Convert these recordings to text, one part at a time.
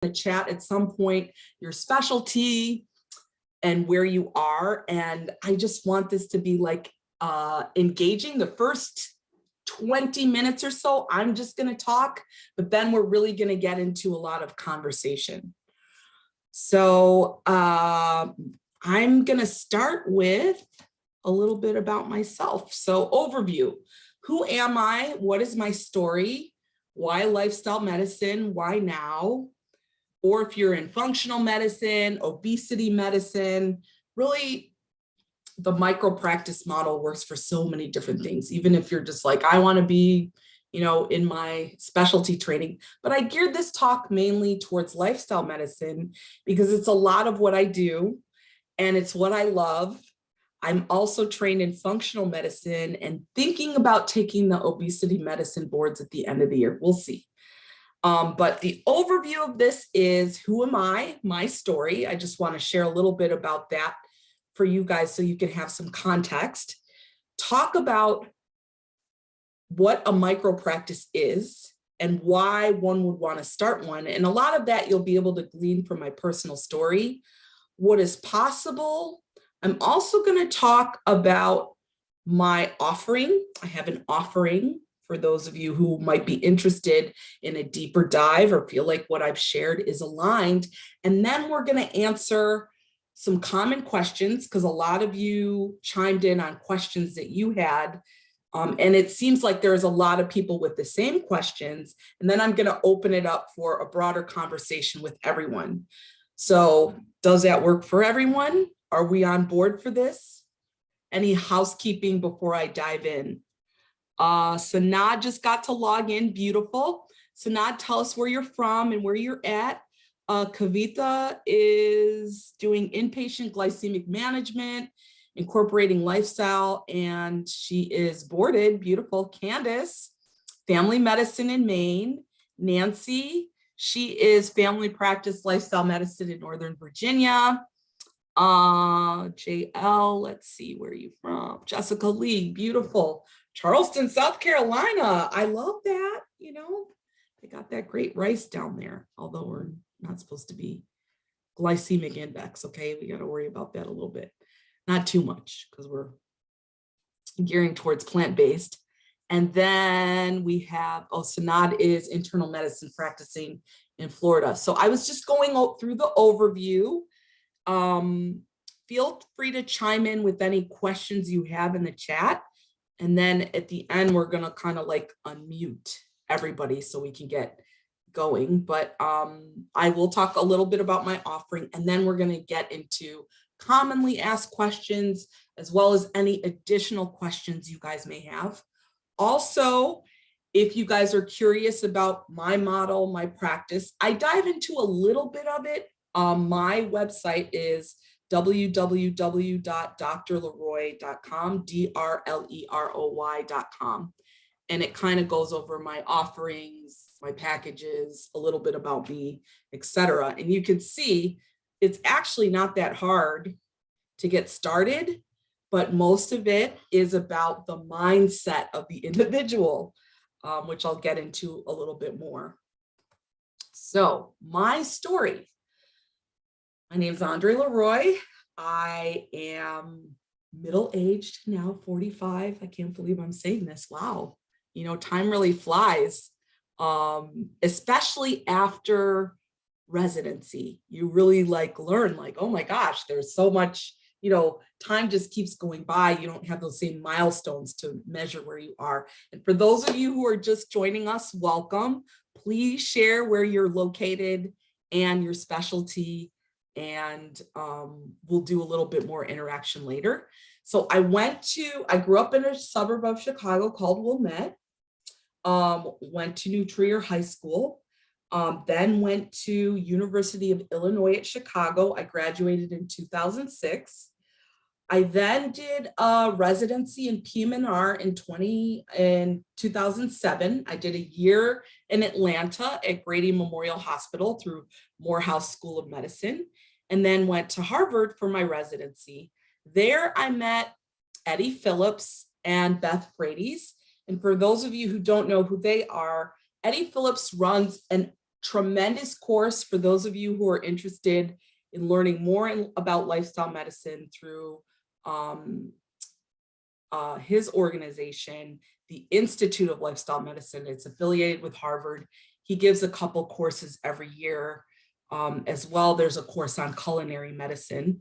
the chat at some point your specialty and where you are. And I just want this to be like engaging. The first 20 minutes or so, I'm just going to talk, but then we're really going to get into a lot of conversation. So I'm going to start with a little bit about myself. So overview, who am I? What is my story? Why lifestyle medicine? Why now? Or if you're in functional medicine, obesity medicine, really the micro practice model works for so many different things. Even if you're just like, I want to be, in my specialty training, but I geared this talk mainly towards lifestyle medicine because it's a lot of what I do and it's what I love. I'm also trained in functional medicine and thinking about taking the obesity medicine boards at the end of the year. We'll see. But the overview of this is who am I, my story. I just want to share a little bit about that for you guys so you can have some context. Talk about what a micro practice is and why one would want to start one. And a lot of that you'll be able to glean from my personal story, what is possible. I'm also going to talk about my offering. I have an offering for those of you who might be interested in a deeper dive or feel like what I've shared is aligned. And then we're going to answer some common questions because a lot of you chimed in on questions that you had. And it seems like there's a lot of people with the same questions. And then I'm going to open it up for a broader conversation with everyone. So does that work for everyone? Are we on board for this? Any housekeeping before I dive in? Sanad just got to log in. Beautiful. Sanad, tell us where you're from and where you're at. Kavitha is doing inpatient glycemic management, incorporating lifestyle, and she is boarded. Beautiful. Candace, family medicine in Maine. Nancy, she is family practice lifestyle medicine in Northern Virginia. JL, let's see, where are you from? Jessica Lee, beautiful. Charleston, South Carolina. I love that. They got that great rice down there, although we're not supposed to be glycemic index. Okay, we got to worry about that a little bit. Not too much because we're gearing towards plant-based. And then we have, Sanad is internal medicine practicing in Florida. So I was just going through the overview. Feel free to chime in with any questions you have in the chat. And then at the end, we're going to kind of like unmute everybody so we can get going. But I will talk a little bit about my offering, and then we're going to get into commonly asked questions, as well as any additional questions you guys may have. Also, if you guys are curious about my model, my practice, I dive into a little bit of it. My website is www.drleroy.com, DRLEROY.com. And it kind of goes over my offerings, my packages, a little bit about me, etc. And you can see it's actually not that hard to get started, but most of it is about the mindset of the individual, which I'll get into a little bit more. So my story. My name is Andre Leroy. I am middle-aged now, 45. I can't believe I'm saying this. Wow. Time really flies, especially after residency. You really learn oh my gosh, there's so much, time just keeps going by. You don't have those same milestones to measure where you are. And for those of you who are just joining us, welcome. Please share where you're located and your specialty, and we'll do a little bit more interaction later. So I grew up in a suburb of Chicago called Wilmette, went to New Trier High School, then went to University of Illinois at Chicago. I graduated in 2006. I then did a residency in PM&R in 2007. I did a year in Atlanta at Grady Memorial Hospital through Morehouse School of Medicine, and then went to Harvard for my residency. There I met Eddie Phillips and Beth Frades. And for those of you who don't know who they are, Eddie Phillips runs an tremendous course for those of you who are interested in learning more about lifestyle medicine through his organization, the Institute of Lifestyle Medicine. It's affiliated with Harvard. He gives a couple courses every year. As well, there's a course on culinary medicine.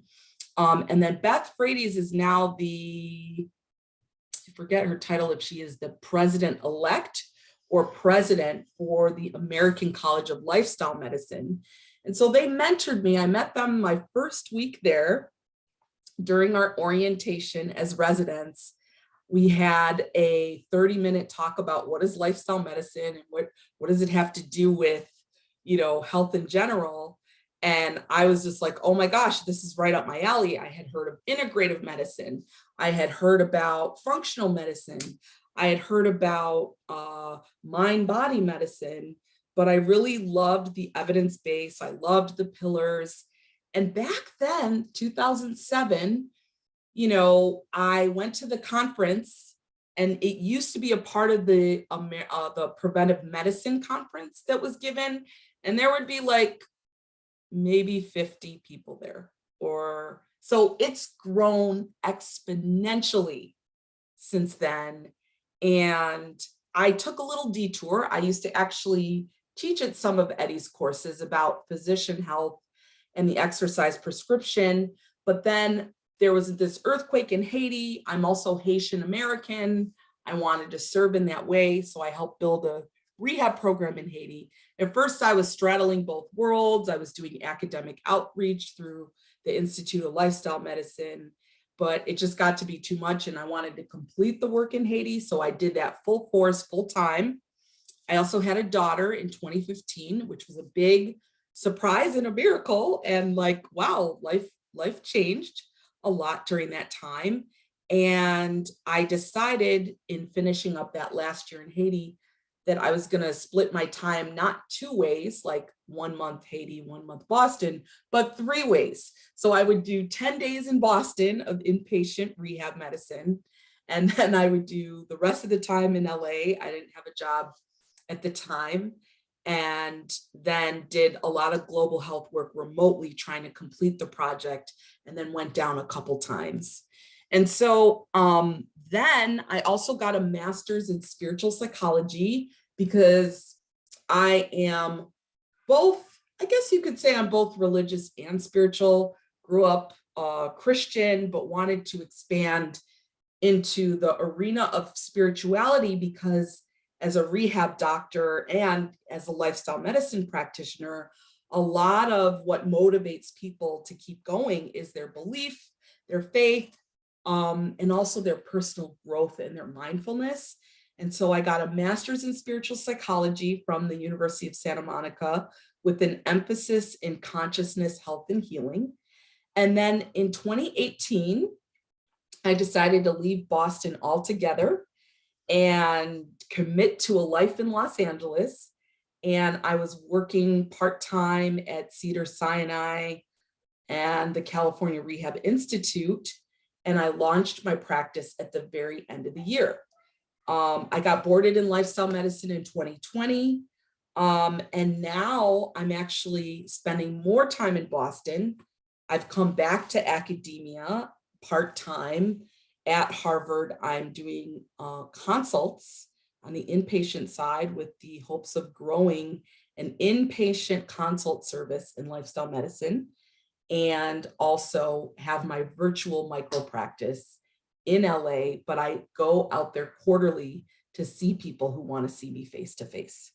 And then Beth Frades is now I forget her title, if she is the president-elect or president for the American College of Lifestyle Medicine. And so they mentored me. I met them my first week there during our orientation as residents. We had a 30-minute talk about what is lifestyle medicine and what does it have to do with, health in general. And I was just like, oh my gosh, this is right up my alley. I had heard of integrative medicine. I had heard about functional medicine. I had heard about mind-body medicine, but I really loved the evidence base. I loved the pillars. And back then, 2007, I went to the conference, and it used to be a part of the preventive medicine conference that was given. And there would be like maybe 50 people there, so it's grown exponentially since then. And I took a little detour. I used to actually teach at some of Eddie's courses about physician health and the exercise prescription. But then there was this earthquake in Haiti. I'm also Haitian American. I wanted to serve in that way. So I helped build a rehab program in Haiti. At first, I was straddling both worlds. I was doing academic outreach through the Institute of Lifestyle Medicine, but it just got to be too much, and I wanted to complete the work in Haiti. So I did that full force, full time. I also had a daughter in 2015, which was a big surprise and a miracle. And like, wow, life changed a lot during that time. And I decided in finishing up that last year in Haiti that I was going to split my time, not 2 ways, like 1 month Haiti, 1 month Boston, but 3 ways. So I would do 10 days in Boston of inpatient rehab medicine. And then I would do the rest of the time in LA. I didn't have a job at the time. And then did a lot of global health work remotely, trying to complete the project, and then went down a couple times. And so then I also got a master's in spiritual psychology, because I am both, I guess you could say I'm both religious and spiritual. Grew up Christian, but wanted to expand into the arena of spirituality, because as a rehab doctor and as a lifestyle medicine practitioner, a lot of what motivates people to keep going is their belief, their faith, and also their personal growth and their mindfulness. And so I got a master's in spiritual psychology from the University of Santa Monica with an emphasis in consciousness, health, and healing. And then in 2018, I decided to leave Boston altogether and commit to a life in Los Angeles. And I was working part-time at Cedars-Sinai and the California Rehab Institute. And I launched my practice at the very end of the year. I got boarded in lifestyle medicine in 2020. And now I'm actually spending more time in Boston. I've come back to academia part-time at Harvard. I'm doing consults on the inpatient side with the hopes of growing an inpatient consult service in lifestyle medicine, and also have my virtual micro practice in LA, but I go out there quarterly to see people who want to see me face to face.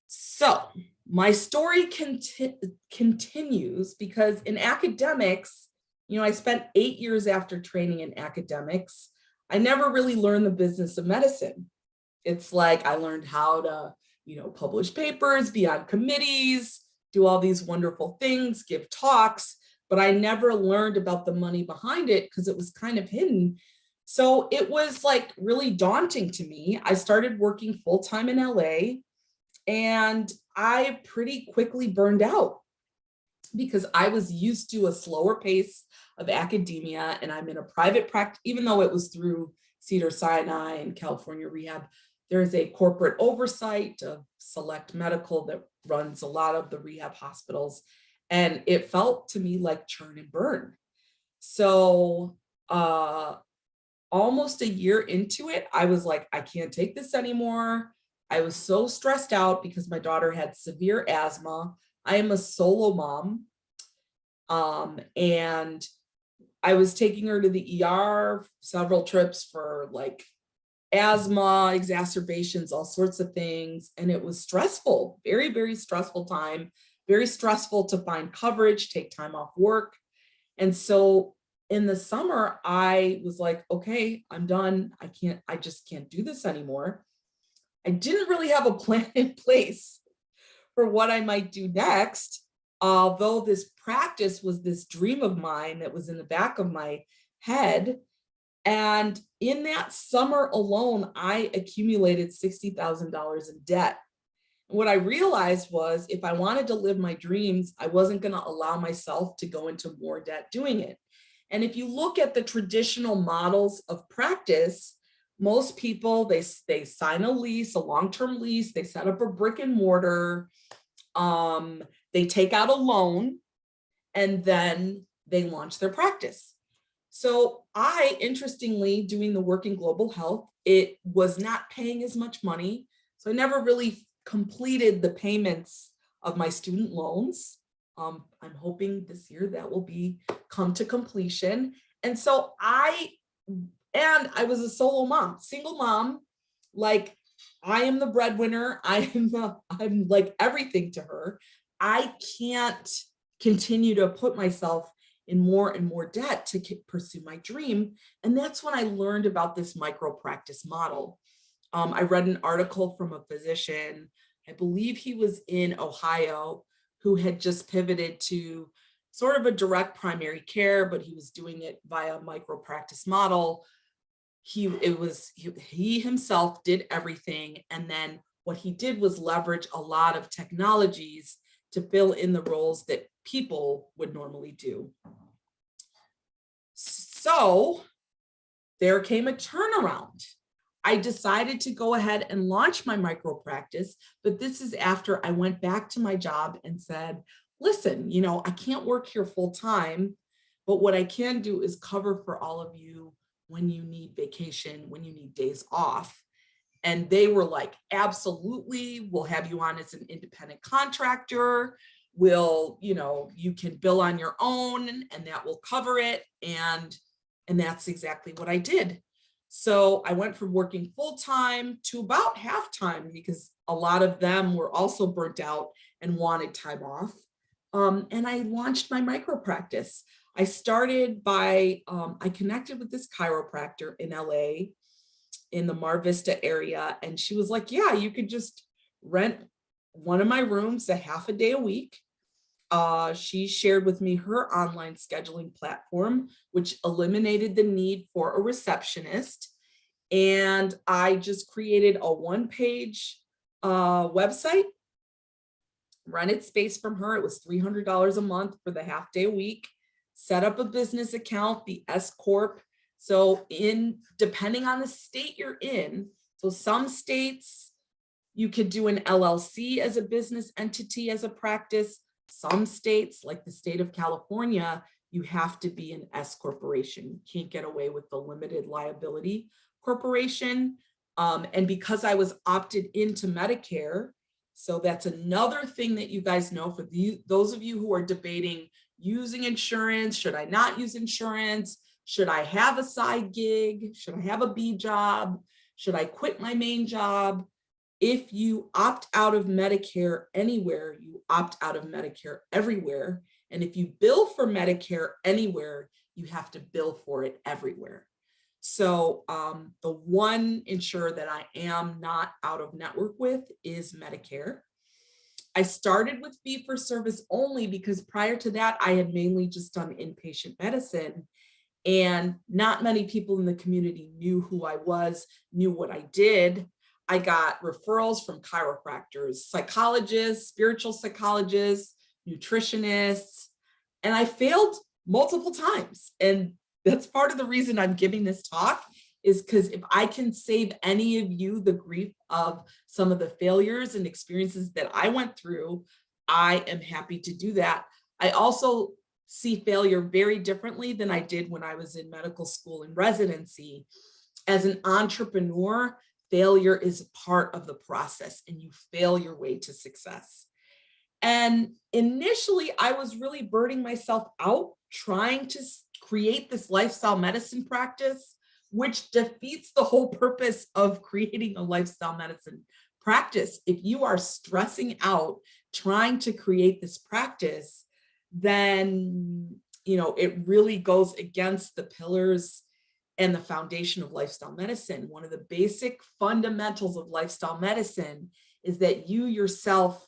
So my story continues, because in academics, I spent 8 years after training in academics. I never really learned the business of medicine. It's like I learned how to, publish papers, be on committees, do all these wonderful things, give talks, but I never learned about the money behind it because it was kind of hidden. So it was like really daunting to me. I started working full-time in LA, and I pretty quickly burned out because I was used to a slower pace of academia, and I'm in a private practice, even though it was through Cedars-Sinai and California Rehab, there's a corporate oversight of Select Medical that runs a lot of the rehab hospitals. And it felt to me like churn and burn. So almost a year into it, I was like, I can't take this anymore. I was so stressed out because my daughter had severe asthma. I am a solo mom. And I was taking her to the ER several trips for like asthma exacerbations, all sorts of things. And it was stressful, very, very stressful time, very stressful to find coverage, take time off work. And so in the summer, I was like, okay, I'm done. I just can't do this anymore. I didn't really have a plan in place for what I might do next. Although this practice was this dream of mine that was in the back of my head. And in that summer alone, I accumulated $60,000 in debt. And what I realized was if I wanted to live my dreams, I wasn't going to allow myself to go into more debt doing it. And if you look at the traditional models of practice, most people, they sign a lease, a long-term lease, they set up a brick and mortar, they take out a loan, and then they launch their practice. So I, interestingly, doing the work in global health, it was not paying as much money. So I never really completed the payments of my student loans. I'm hoping this year that will come to completion. And so I was a solo mom, single mom, like I am the breadwinner. I'm like everything to her. I can't continue to put myself in more and more debt to pursue my dream. And that's when I learned about this micro practice model. I read an article from a physician, I believe he was in Ohio, who had just pivoted to sort of a direct primary care, but he was doing it via micro practice model. He himself did everything. And then what he did was leverage a lot of technologies to fill in the roles that people would normally do. So there came a turnaround. I decided to go ahead and launch my micro practice, but this is after I went back to my job and said, listen, I can't work here full time, but what I can do is cover for all of you when you need vacation, when you need days off. And they were like, absolutely, we'll have you on as an independent contractor. You can bill on your own and that will cover it. And that's exactly what I did. So I went from working full-time to about half-time because a lot of them were also burnt out and wanted time off. And I launched my micro practice. I started by, I connected with this chiropractor in LA in the Mar Vista area. And she was like, yeah, you could just rent one of my rooms a half a day a week. She shared with me her online scheduling platform, which eliminated the need for a receptionist. And I just created a one-page website, rented space from her. It was $300 a month for the half day a week, set up a business account, the S Corp. So depending on the state you're in, so some states you could do an LLC as a business entity as a practice. Some states, like the state of California, you have to be an S corporation. You can't get away with the limited liability corporation. And because I was opted into Medicare, so that's another thing that you guys know for those of you who are debating using insurance, should I not use insurance? Should I have a side gig? Should I have a B job? Should I quit my main job? If you opt out of Medicare anywhere, you opt out of Medicare everywhere. And if you bill for Medicare anywhere, you have to bill for it everywhere. So the one insurer that I am not out of network with is Medicare. I started with fee for service only because prior to that, I had mainly just done inpatient medicine. And not many people in the community knew who I was, knew what I did. I got referrals from chiropractors, psychologists, spiritual psychologists, nutritionists, and I failed multiple times. And that's part of the reason I'm giving this talk is because if I can save any of you the grief of some of the failures and experiences that I went through, I am happy to do that. I also see failure very differently than I did when I was in medical school and residency. As an entrepreneur, failure is part of the process and you fail your way to success. And initially, I was really burning myself out trying to create this lifestyle medicine practice, which defeats the whole purpose of creating a lifestyle medicine practice. If you are stressing out trying to create this practice, then it really goes against the pillars and the foundation of lifestyle medicine. One of the basic fundamentals of lifestyle medicine is that you yourself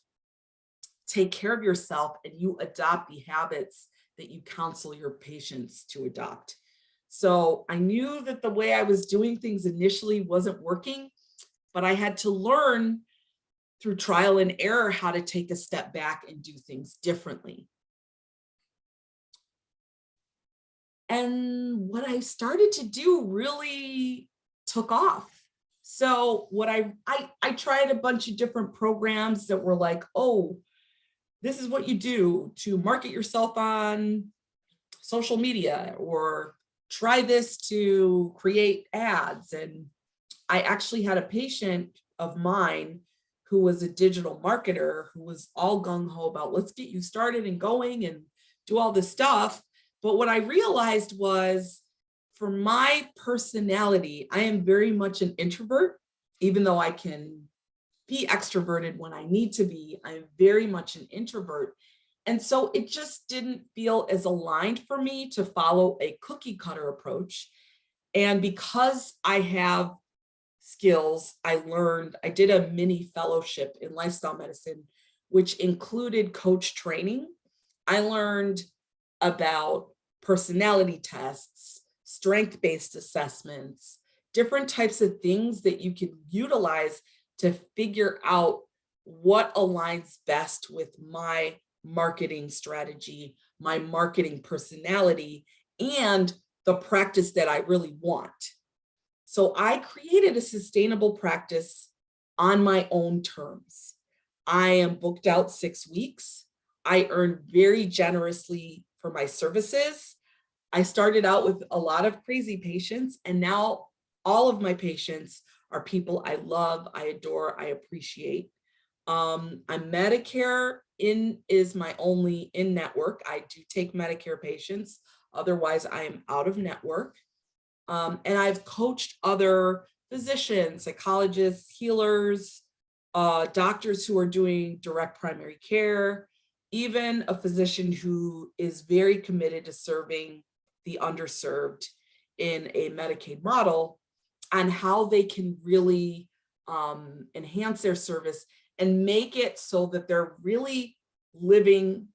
take care of yourself and you adopt the habits that you counsel your patients to adopt. So I knew that the way I was doing things initially wasn't working, but I had to learn through trial and error how to take a step back and do things differently. And what I started to do really took off. So what I tried a bunch of different programs that were like, oh, this is what you do to market yourself on social media, or try this to create ads. And I actually had a patient of mine who was a digital marketer who was all gung-ho about let's get you started and going and do all this stuff. But what I realized was, for my personality, I am very much an introvert, even though I can be extroverted when I need to be. I'm very much an introvert. And so it just didn't feel as aligned for me to follow a cookie cutter approach. And because I have skills, I did a mini fellowship in lifestyle medicine, which included coach training. I learned about personality tests, strength-based assessments, different types of things that you can utilize to figure out what aligns best with my marketing strategy, my marketing personality, and the practice that I really want. So I created a sustainable practice on my own terms. I am booked out 6 weeks. I earn very generously for my services. I started out with a lot of crazy patients, and now all of my patients are people I love, I adore, I appreciate. I'm Medicare is my only in-network. I do take Medicare patients. Otherwise, I am out of network. And I've coached other physicians, psychologists, healers, doctors who are doing direct primary care, even a physician who is very committed to serving the underserved in a Medicaid model, on how they can really enhance their service and make it so that they're really living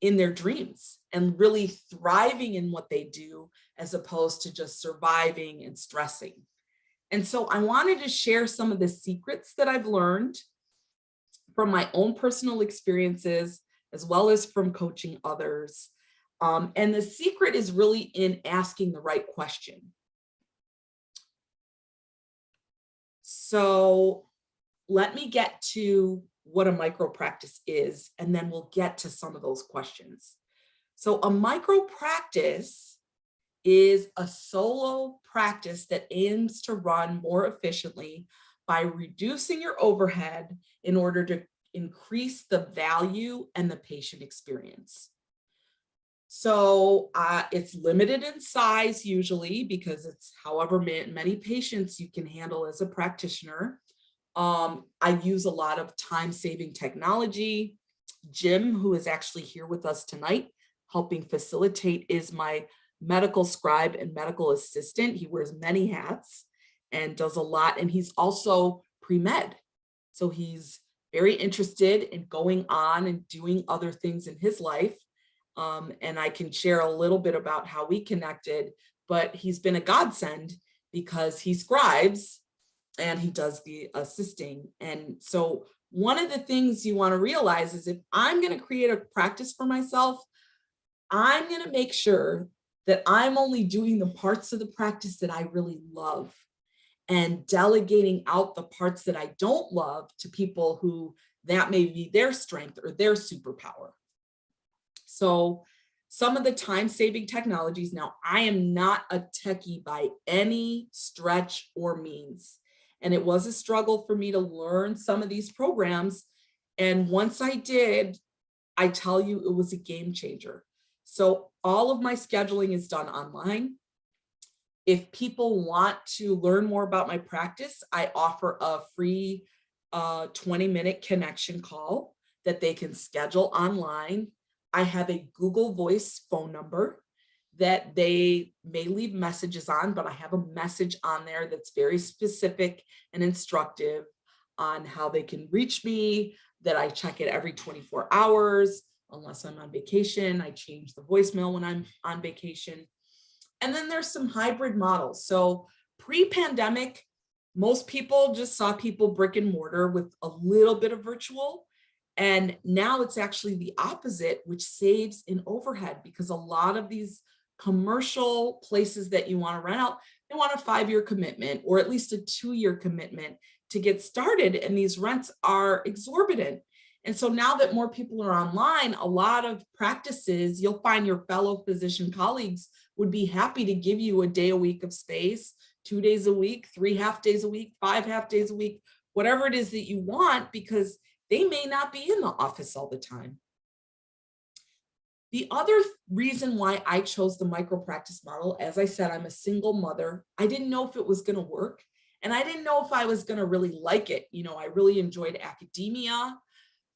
in their dreams and really thriving in what they do, as opposed to just surviving and stressing. And so I wanted to share some of the secrets that I've learned from my own personal experiences, as well as from coaching others. And the secret is really in asking the right question. So let me get to what a micro practice is, and then we'll get to some of those questions. So a micro practice is a solo practice that aims to run more efficiently by reducing your overhead in order to increase the value and the patient experience. So it's limited in size usually, because it's however many patients you can handle as a practitioner. I use a lot of time-saving technology. Jim, who is actually here with us tonight, helping facilitate, is my medical scribe and medical assistant. He wears many hats and does a lot. And he's also pre-med. So he's very interested in going on and doing other things in his life. And I can share a little bit about how we connected, but he's been a godsend because he scribes and he does the assisting. And so one of the things you want to realize is, if I'm going to create a practice for myself, I'm going to make sure that I'm only doing the parts of the practice that I really love and delegating out the parts that I don't love to people who that may be their strength or their superpower. So some of the time-saving technologies, now I am not a techie by any stretch or means. And it was a struggle for me to learn some of these programs. And once I did, I tell you, it was a game changer. So all of my scheduling is done online. If people want to learn more about my practice, I offer a free 20-minute connection call that they can schedule online. I have a Google Voice phone number that they may leave messages on, but I have a message on there that's very specific and instructive on how they can reach me, that I check it every 24 hours, unless I'm on vacation. I change the voicemail when I'm on vacation. And then there's some hybrid models. So pre-pandemic, most people just saw people brick and mortar with a little bit of virtual. And now it's actually the opposite, which saves in overhead, because a lot of these commercial places that you want to rent out, they want a 5-year commitment or at least a 2-year commitment to get started. And these rents are exorbitant. And so now that more people are online, a lot of practices, you'll find your fellow physician colleagues would be happy to give you a day a week of space, 2 days a week, 3 half days a week, 5 half days a week, whatever it is that you want, because they may not be in the office all the time. The other reason why I chose the micro practice model, as I said, I'm a single mother. I didn't know if it was going to work, and I didn't know if I was going to really like it. You know, I really enjoyed academia.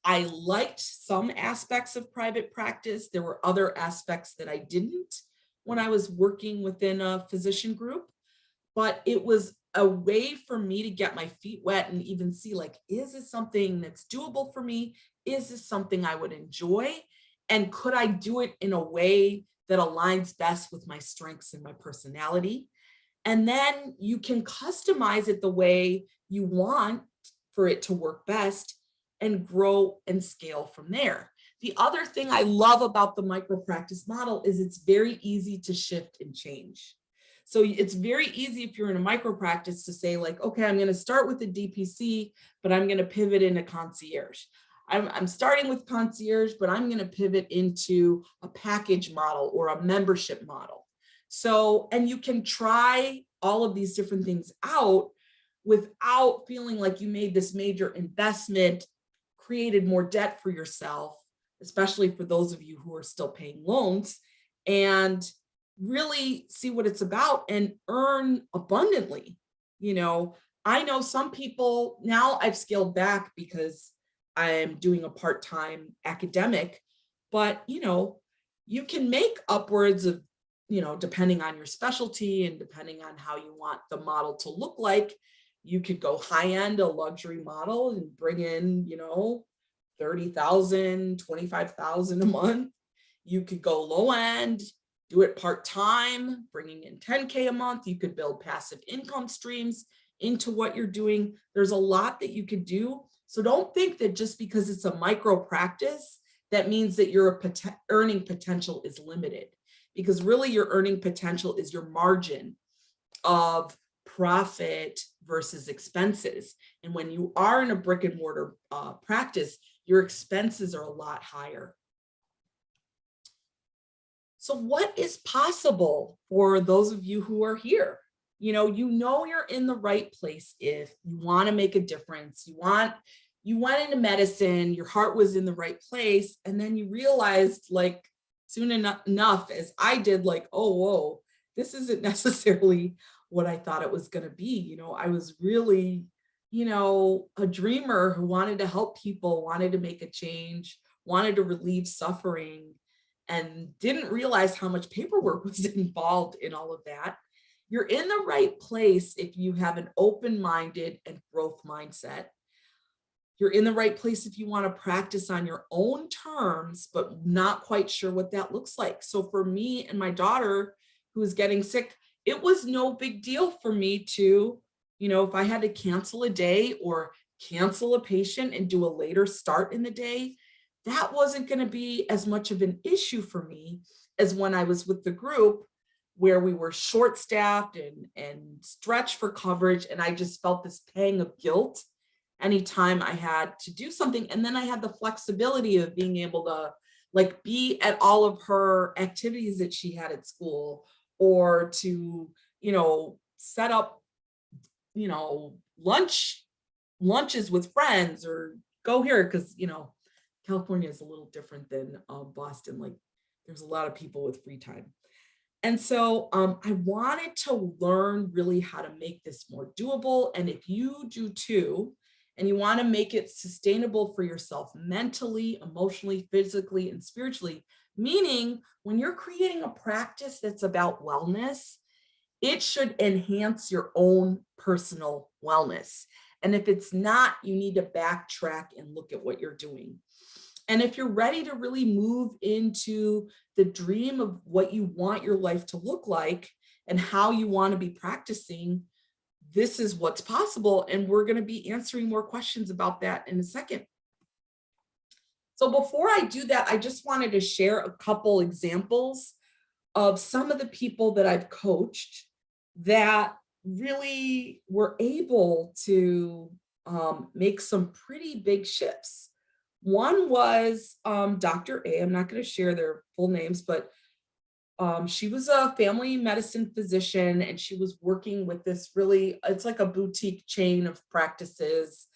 I liked some aspects of private practice. There were other aspects that I didn't when I was working within a physician group, but it was a way for me to get my feet wet and even see, like, is this something that's doable for me? Is this something I would enjoy? And could I do it in a way that aligns best with my strengths and my personality? And then you can customize it the way you want for it to work best and grow and scale from there. The other thing I love about the micro practice model is it's very easy to shift and change. So it's very easy if you're in a micro practice to say, like, okay, I'm going to start with a DPC, but I'm going to pivot into concierge. I'm starting with concierge, but I'm going to pivot into a package model or a membership model. So, and you can try all of these different things out without feeling like you made this major investment, created more debt for yourself, especially for those of you who are still paying loans, and really see what it's about and earn abundantly. You know, I know some people, now I've scaled back because I'm doing a part-time academic, but you know, you can make upwards of, you know, depending on your specialty and depending on how you want the model to look like, you could go high-end, a luxury model, and bring in, you know, 30,000, 25,000 a month. You could go low end, do it part-time, bringing in 10K a month. You could build passive income streams into what you're doing. There's a lot that you could do. So don't think that just because it's a micro practice, that means that your earning potential is limited, because really your earning potential is your margin of profit versus expenses. And when you are in a brick and mortar practice, your expenses are a lot higher. So what is possible for those of you who are here? You know you're in the right place if you want to make a difference. You went into medicine, your heart was in the right place, and then you realized, like, soon enough, as I did, like, oh, whoa, this isn't necessarily what I thought it was going to be. You know, I was really, you know, a dreamer who wanted to help people, wanted to make a change, wanted to relieve suffering, and didn't realize how much paperwork was involved in all of that. You're in the right place if you have an open-minded and growth mindset. You're in the right place if you want to practice on your own terms, but not quite sure what that looks like. So for me and my daughter who was getting sick, it was no big deal for me to, you know, if I had to cancel a day or cancel a patient and do a later start in the day, that wasn't going to be as much of an issue for me as when I was with the group, where we were short staffed and stretched for coverage. And I just felt this pang of guilt anytime I had to do something. And then I had the flexibility of being able to like be at all of her activities that she had at school, or to, set up, lunches with friends, or go here. Cause California is a little different than Boston. Like there's a lot of people with free time. And so I wanted to learn really how to make this more doable. And if you do too, and you want to make it sustainable for yourself mentally, emotionally, physically, and spiritually, meaning when you're creating a practice that's about wellness, it should enhance your own personal wellness. And if it's not, you need to backtrack and look at what you're doing. And if you're ready to really move into the dream of what you want your life to look like and how you want to be practicing, this is what's possible. And we're going to be answering more questions about that in a second. So before I do that, I just wanted to share a couple examples of some of the people that I've coached that really were able to make some pretty big shifts. One was Dr. A. I'm not going to share their full names, but she was a family medicine physician, and she was working with this it's like a boutique chain of practices,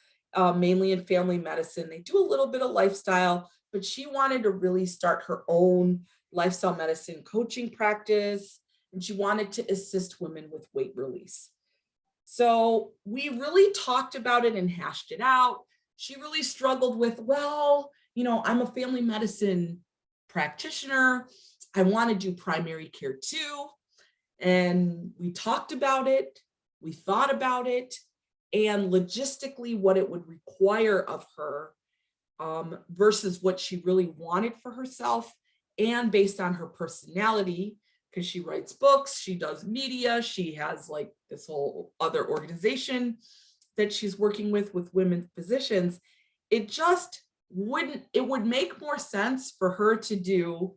mainly in family medicine. They do a little bit of lifestyle, but she wanted to really start her own lifestyle medicine coaching practice, and she wanted to assist women with weight release. So we really talked about it and hashed it out. She really struggled with, I'm a family medicine practitioner. I want to do primary care too. And we talked about it, we thought about it, and logistically what it would require of her versus what she really wanted for herself, and based on her personality, because she writes books, she does media, she has like this whole other organization that she's working with women physicians. It would make more sense for her to do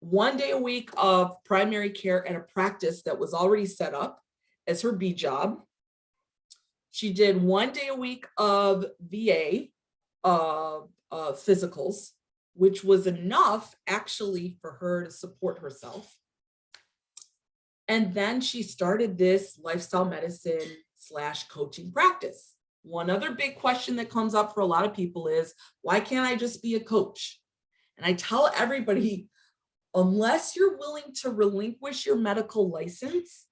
1 day a week of primary care at a practice that was already set up as her B job. She did 1 day a week of VA physicals, which was enough actually for her to support herself. And then she started this lifestyle medicine / coaching practice. One other big question that comes up for a lot of people is, why can't I just be a coach? And I tell everybody, unless you're willing to relinquish your medical license,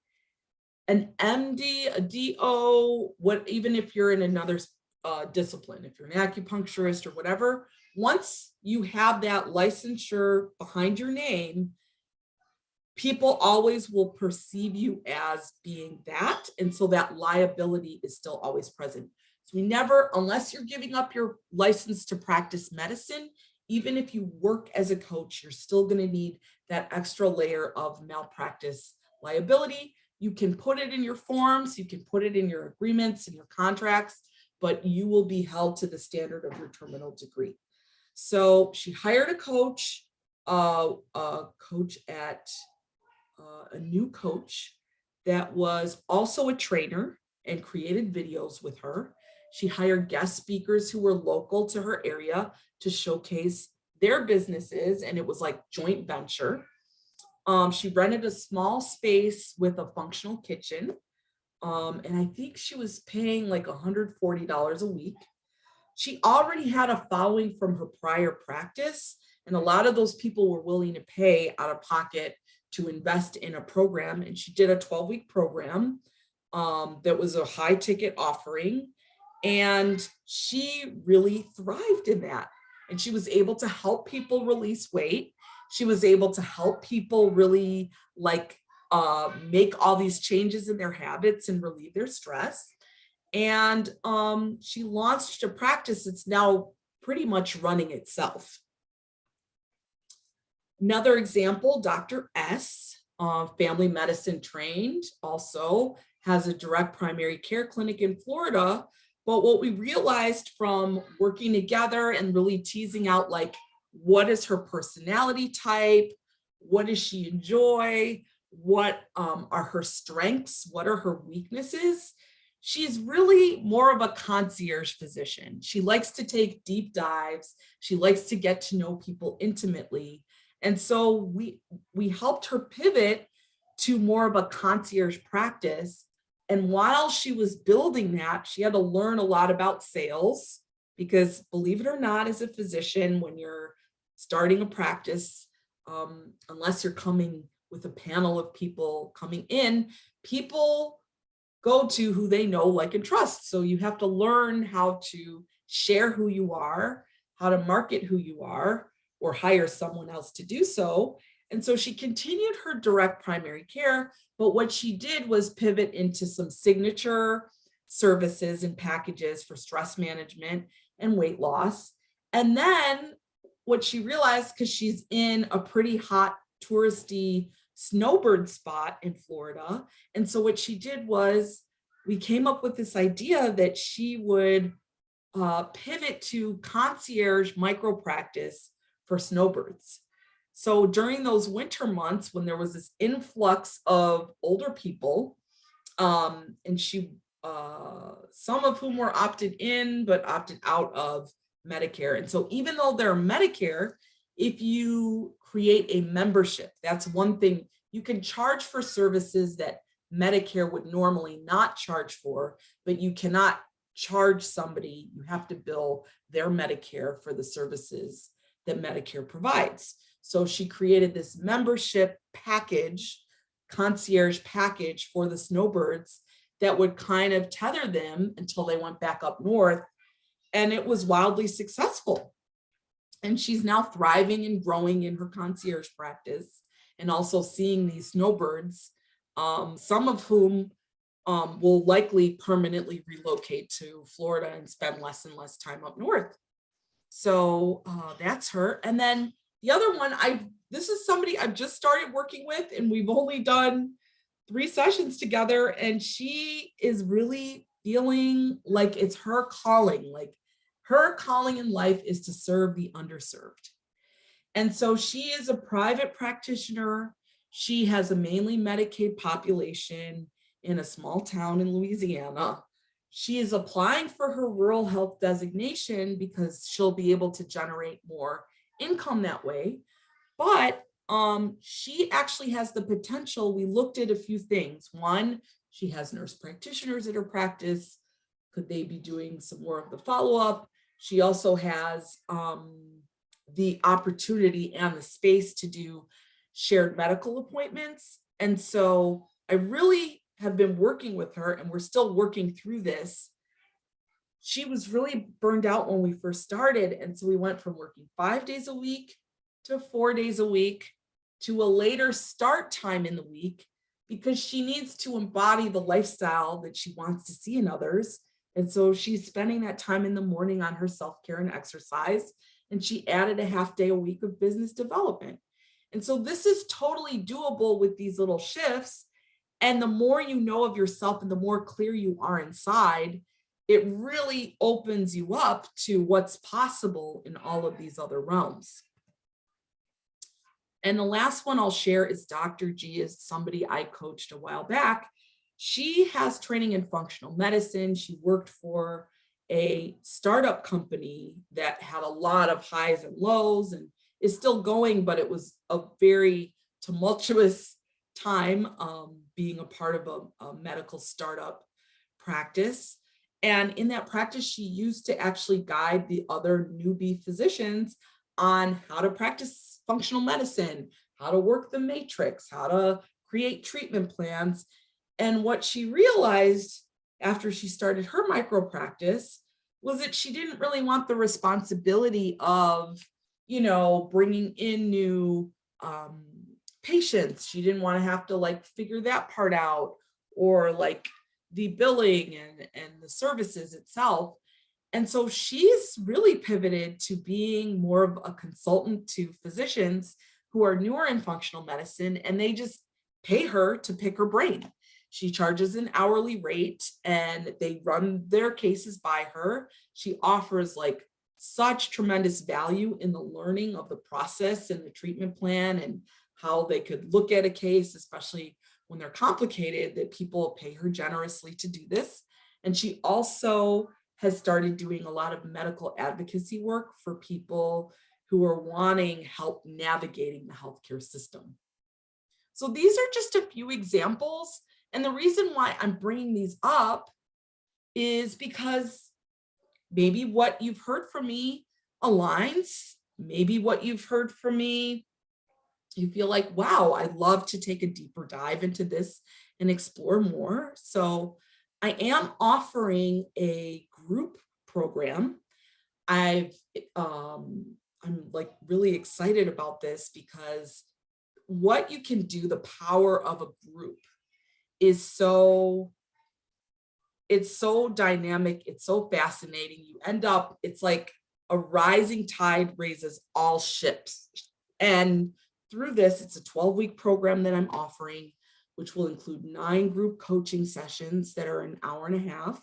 an MD, a DO, even if you're in another discipline, if you're an acupuncturist or whatever, once you have that licensure behind your name, people always will perceive you as being that. And so that liability is still always present. So unless you're giving up your license to practice medicine, even if you work as a coach, you're still going to need that extra layer of malpractice liability. You can put it in your forms, you can put it in your agreements and your contracts, but you will be held to the standard of your terminal degree. So she hired a coach, a new coach that was also a trainer and created videos with her. She hired guest speakers who were local to her area to showcase their businesses, and it was like joint venture. She rented a small space with a functional kitchen, and I think she was paying like $140 a week. She already had a following from her prior practice, and a lot of those people were willing to pay out of pocket to invest in a program. And she did a 12-week program that was a high ticket offering. And she really thrived in that. And she was able to help people release weight. She was able to help people really make all these changes in their habits and relieve their stress. And she launched a practice that's now pretty much running itself. Another example, Dr. S, family medicine trained, also has a direct primary care clinic in Florida. But what we realized from working together and really teasing out, like, what is her personality type? What does she enjoy? what are her strengths, what are her weaknesses. She's really more of a concierge physician. She likes to take deep dives. She likes to get to know people intimately. And so we helped her pivot to more of a concierge practice. And while she was building that, she had to learn a lot about sales because, believe it or not, as a physician, when you're starting a practice, unless you're coming with a panel of people coming in, people go to who they know, like, and trust. So you have to learn how to share who you are, how to market who you are, or hire someone else to do so. And so she continued her direct primary care, but what she did was pivot into some signature services and packages for stress management and weight loss. And then what she realized, because she's in a pretty hot touristy snowbird spot in Florida. And so what she did was we came up with this idea that she would pivot to concierge micro practice for snowbirds. So during those winter months, when there was this influx of older people, and some of whom were opted in, but opted out of Medicare. And so even though they're Medicare, if you create a membership, that's one thing. You can charge for services that Medicare would normally not charge for, but you cannot charge somebody. You have to bill their Medicare for the services that Medicare provides. So she created this membership package, concierge package for the snowbirds that would kind of tether them until they went back up north. And it was wildly successful. And she's now thriving and growing in her concierge practice and also seeing these snowbirds, some of whom will likely permanently relocate to Florida and spend less and less time up north. So that's her. And then the other one, this is somebody I've just started working with, and we've only done 3 sessions together, and she is really feeling like it's her calling. Like, her calling in life is to serve the underserved. And so she is a private practitioner. She has a mainly Medicaid population in a small town in Louisiana. She is applying for her rural health designation because she'll be able to generate more income that way. But she actually has the potential. We looked at a few things. One, she has nurse practitioners at her practice. Could they be doing some more of the follow-up? She also has the opportunity and the space to do shared medical appointments. And so I really have been working with her, and we're still working through this. She was really burned out when we first started. And so we went from working 5 days a week to 4 days a week to a later start time in the week, because she needs to embody the lifestyle that she wants to see in others. And so she's spending that time in the morning on her self-care and exercise. And she added a half day a week of business development. And so this is totally doable with these little shifts. And the more you know of yourself and the more clear you are inside, it really opens you up to what's possible in all of these other realms. And the last one I'll share is Dr. G, is somebody I coached a while back. She has training in functional medicine. She worked for a startup company that had a lot of highs and lows and is still going, but it was a very tumultuous time being a part of a medical startup practice. And in that practice, she used to actually guide the other newbie physicians on how to practice functional medicine, how to work the matrix, how to create treatment plans. And what she realized after she started her micro practice was that she didn't really want the responsibility of, bringing in new patients. She didn't want to have to figure that part out, or the billing and the services itself. And so she's really pivoted to being more of a consultant to physicians who are newer in functional medicine, and they just pay her to pick her brain. She charges an hourly rate and they run their cases by her. She offers such tremendous value in the learning of the process and the treatment plan and how they could look at a case, especially when they're complicated, that people pay her generously to do this. And she also has started doing a lot of medical advocacy work for people who are wanting help navigating the healthcare system. So these are just a few examples. And the reason why I'm bringing these up is because maybe what you've heard from me aligns. Maybe what you've heard from me, you feel like, wow, I'd love to take a deeper dive into this and explore more. So I am offering a group program. I'm like really excited about this because what you can do, the power of a group is it's so dynamic, it's so fascinating. You end up, it's like a rising tide raises all ships. And through this, it's a 12-week program that I'm offering, which will include 9 group coaching sessions that are an hour and a half.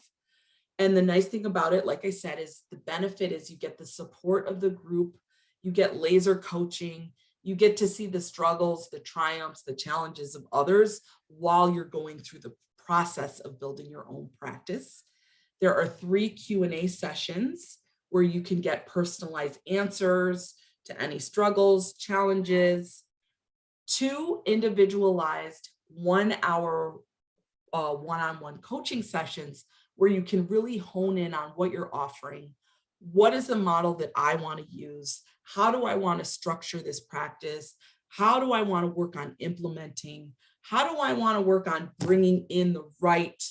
And the nice thing about it, like I said, is the benefit is you get the support of the group, you get laser coaching, you get to see the struggles, the triumphs, the challenges of others while you're going through the process of building your own practice. There are 3 Q&A sessions where you can get personalized answers to any struggles, challenges, 2 individualized 1-hour one-on-one coaching sessions where you can really hone in on what you're offering. What is the model that I want to use? How do I want to structure this practice? How do I want to work on implementing? How do I want to work on bringing in the right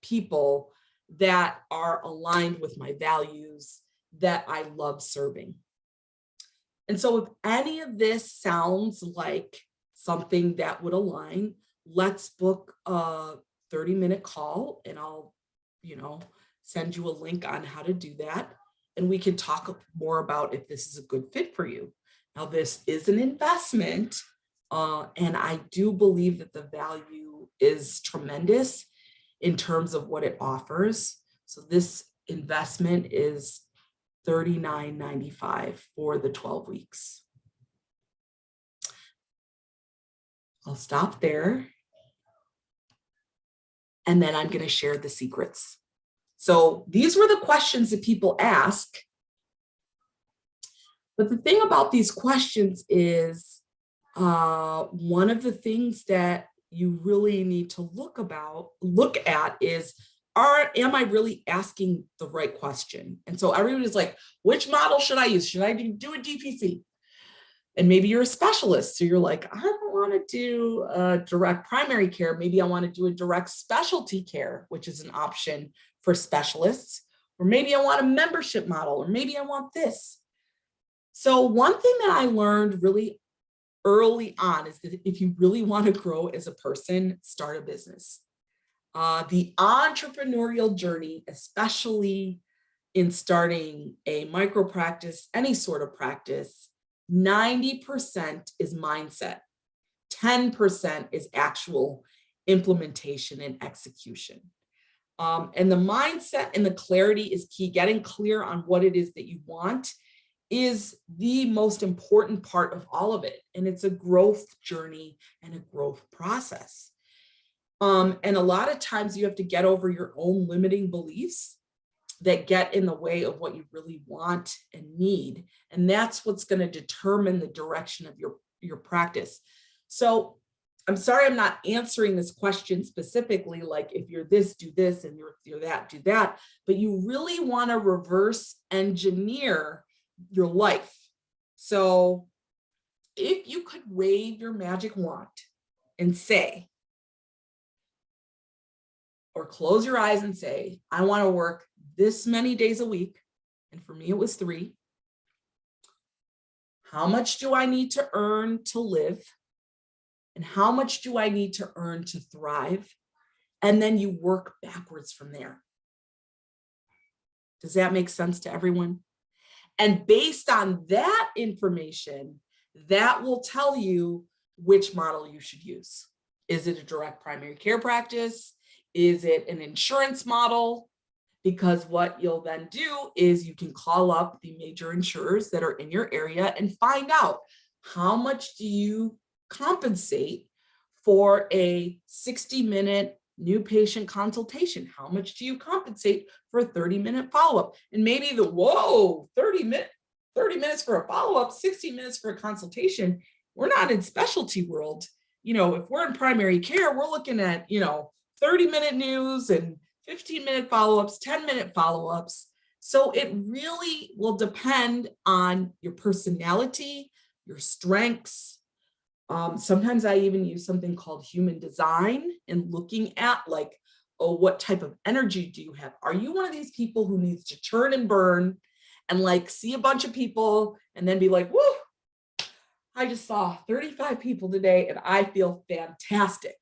people that are aligned with my values that I love serving? And so if any of this sounds like something that would align, let's book a 30-minute call and I'll, send you a link on how to do that. And we can talk more about if this is a good fit for you. Now, this is an investment, and I do believe that the value is tremendous in terms of what it offers. So this investment is $39.95 for the 12 weeks. I'll stop there. And then I'm going to share the secrets. So these were the questions that people ask. But the thing about these questions is one of the things that you really need to look at is, am I really asking the right question? And so everybody's like, which model should I use? Should I do a DPC? And maybe you're a specialist. So you're like, I don't want to do a direct primary care. Maybe I want to do a direct specialty care, which is an option for specialists. Or maybe I want a membership model, or maybe I want this. So one thing that I learned really early on is that if you really want to grow as a person, start a business. The entrepreneurial journey, especially in starting a micro practice, any sort of practice, 90% is mindset, 10% is actual implementation and execution. And the mindset and the clarity is key. Getting clear on what it is that you want is the most important part of all of it. And it's a growth journey and a growth process. And a lot of times you have to get over your own limiting beliefs that get in the way of what you really want and need. And that's what's going to determine the direction of your practice. So I'm sorry, I'm not answering this question specifically, like if you're this, do this, and you're that, do that, but you really want to reverse engineer your life. So if you could wave your magic wand and say, or close your eyes and say, I want to work this many days a week. And for me, it was 3. How much do I need to earn to live? And how much do I need to earn to thrive? And then you work backwards from there. Does that make sense to everyone? And based on that information, that will tell you which model you should use. Is it a direct primary care practice? Is it an insurance model? Because what you'll then do is you can call up the major insurers that are in your area and find out how much do you compensate for a 60-minute new patient consultation? How much do you compensate for a 30-minute follow-up? And maybe 30 minutes for a follow-up, 60 minutes for a consultation. We're not in specialty world. If we're in primary care, we're looking at, 30-minute news and 15-minute follow-ups, 10-minute follow-ups. So it really will depend on your personality, your strengths. Sometimes I even use something called human design and looking at what type of energy do you have? Are you one of these people who needs to churn and burn and see a bunch of people and then be like, whoo, I just saw 35 people today and I feel fantastic.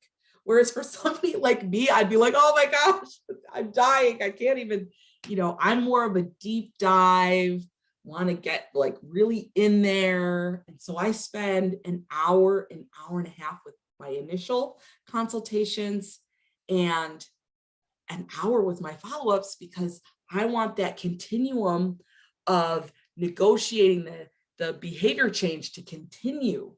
Whereas for somebody like me, I'd be like, oh my gosh, I'm dying. I can't even, I'm more of a deep dive, want to get really in there. And so I spend an hour and a half with my initial consultations and an hour with my follow-ups, because I want that continuum of negotiating the behavior change to continue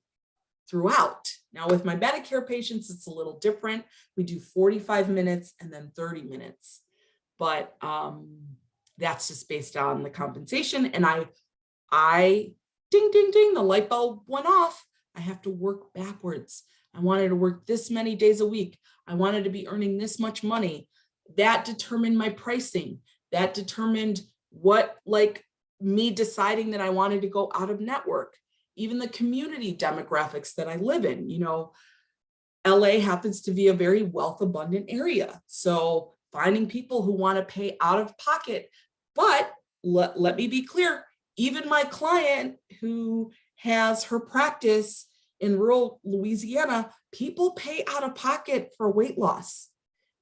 throughout. Now with my Medicare patients, it's a little different. We do 45 minutes and then 30 minutes, but that's just based on the compensation. And I ding, ding, ding, the light bulb went off. I have to work backwards. I wanted to work this many days a week. I wanted to be earning this much money. That determined my pricing. That determined what, me deciding that I wanted to go out of network. Even the community demographics that I live in, LA happens to be a very wealth abundant area. So finding people who want to pay out of pocket, but let me be clear, even my client who has her practice in rural Louisiana, people pay out of pocket for weight loss.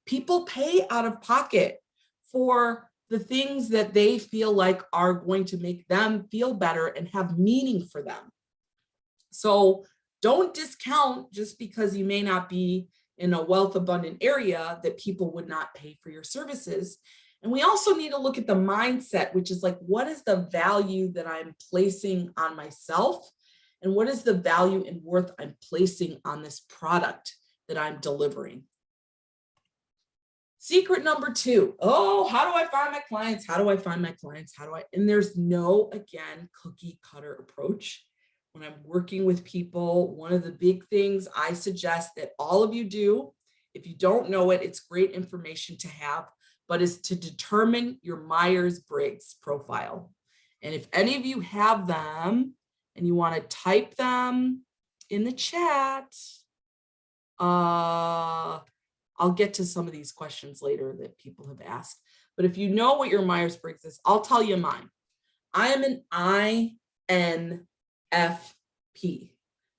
People pay out of pocket for the things that they feel like are going to make them feel better and have meaning for them. So don't discount just because you may not be in a wealth abundant area that people would not pay for your services. And we also need to look at the mindset, which is what is the value that I'm placing on myself? And what is the value and worth I'm placing on this product that I'm delivering? Secret number 2, how do I find my clients? How do I find my clients? And there's no, again, cookie cutter approach. When I'm working with people, one of the big things I suggest that all of you do, if you don't know it, it's great information to have, but is to determine your Myers-Briggs profile. And if any of you have them and you want to type them in the chat, I'll get to some of these questions later that people have asked. But if you know what your Myers-Briggs is, I'll tell you mine. I am an INFP.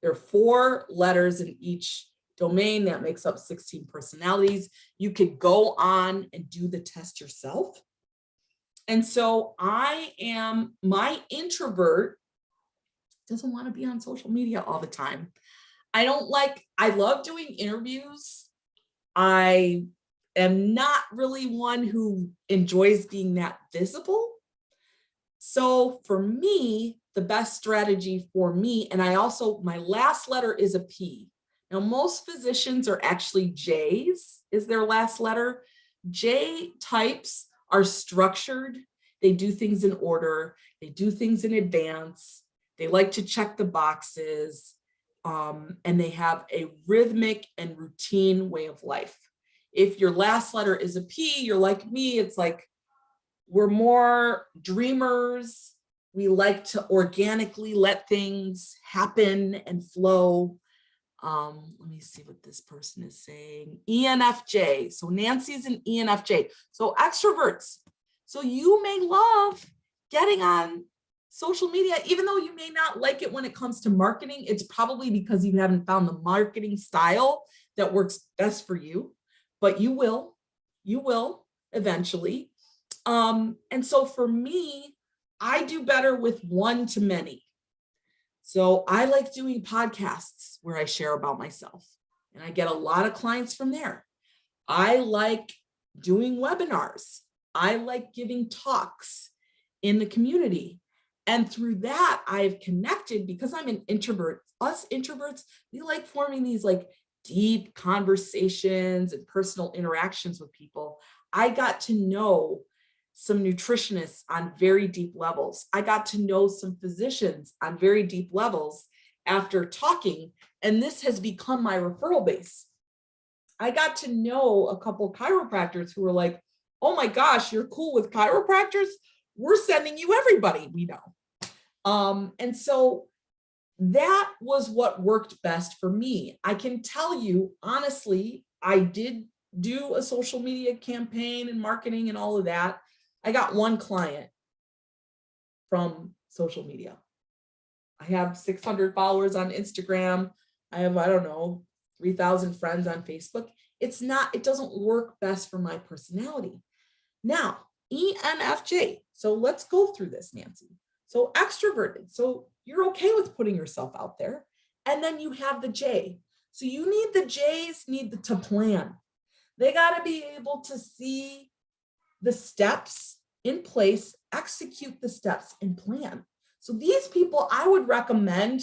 There are 4 letters in each domain that makes up 16 personalities. You could go on and do the test yourself. And so my introvert doesn't want to be on social media all the time. I love doing interviews. I am not really one who enjoys being that visible. So for me, the best strategy for me, and my last letter is a P. Now, most physicians are actually J's is their last letter. J types are structured. They do things in order. They do things in advance. They like to check the boxes. And they have a rhythmic and routine way of life. If your last letter is a P, you're like me, it's we're more dreamers. We like to organically let things happen and flow. Let me see what this person is saying. ENFJ. So Nancy's an ENFJ. So extroverts. So you may love getting on social media, even though you may not like it when it comes to marketing. It's probably because you haven't found the marketing style that works best for you, but you will eventually. And so for me, I do better with one to many. So I like doing podcasts where I share about myself, and I get a lot of clients from there. I like doing webinars. I like giving talks in the community. And through that, I've connected, because I'm an introvert, us introverts, we like forming these like deep conversations and personal interactions with people. I got to know some nutritionists on very deep levels. I got to know some physicians on very deep levels after talking, and this has become my referral base. I got to know a couple chiropractors who were like, oh my gosh, you're cool with chiropractors? We're sending you everybody we know. And so that was what worked best for me. I can tell you, honestly, I did do a social media campaign and marketing and all of that. I got one client from social media. I have 600 followers on Instagram. I have, I don't know, 3,000 friends on Facebook. It doesn't work best for my personality. Now, ENFJ. So let's go through this, Nancy. So extroverted. So you're okay with putting yourself out there. And then you have the J. So you need the J's to plan. They got to be able to see the steps in place, execute the steps and plan. So these people, I would recommend,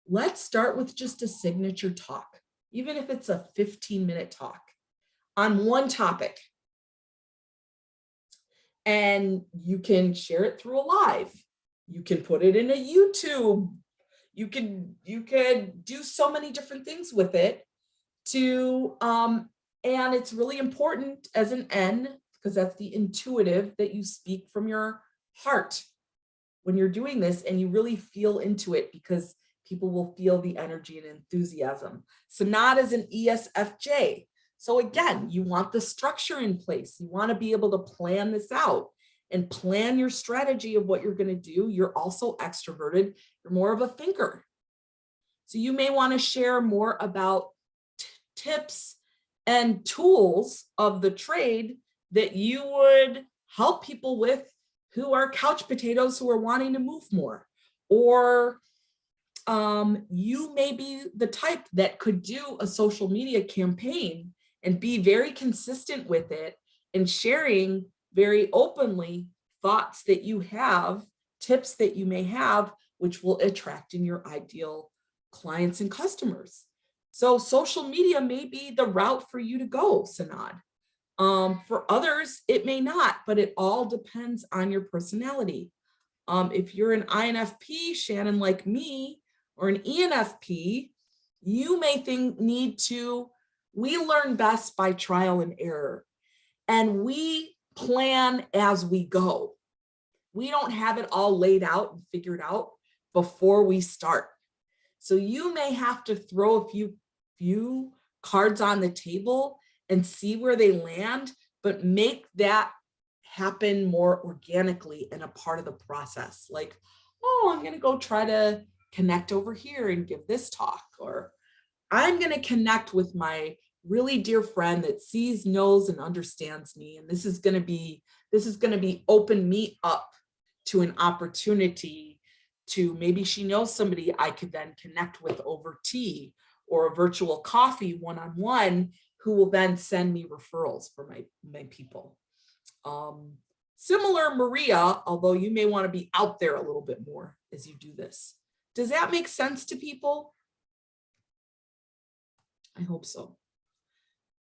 let's start with just a signature talk, even if it's a 15-minute talk on one topic. And you can share it through a live. You can put it in a YouTube. You could do so many different things with it and it's really important as an N, because that's the intuitive, that you speak from your heart when you're doing this and you really feel into it, because people will feel the energy and enthusiasm. So not as an ESFJ. So again, you want the structure in place. You want to be able to plan this out and plan your strategy of what you're going to do. You're also extroverted. You're more of a thinker. So you may want to share more about tips and tools of the trade that you would help people with who are couch potatoes who are wanting to move more. Or you may be the type that could do a social media campaign and be very consistent with it and sharing very openly thoughts that you have, tips that you may have, which will attract in your ideal clients and customers. So social media may be the route for you to go, Sanad. For others, it may not, but it all depends on your personality. If you're an INFP, Shannon, like me, or an ENFP, you may we learn best by trial and error, and we plan as we go. We don't have it all laid out and figured out before we start. So you may have to throw a few cards on the table and see where they land, but make that happen more organically and a part of the process. Like, oh, I'm going to go try to connect over here and give this talk, or I'm going to connect with my really dear friend that sees, knows, and understands me. And this is going to be open me up to an opportunity to, maybe she knows somebody I could then connect with over tea or a virtual coffee one-on-one, who will then send me referrals for my people. Similar, Maria, although you may want to be out there a little bit more as you do this. Does that make sense to people? I hope so.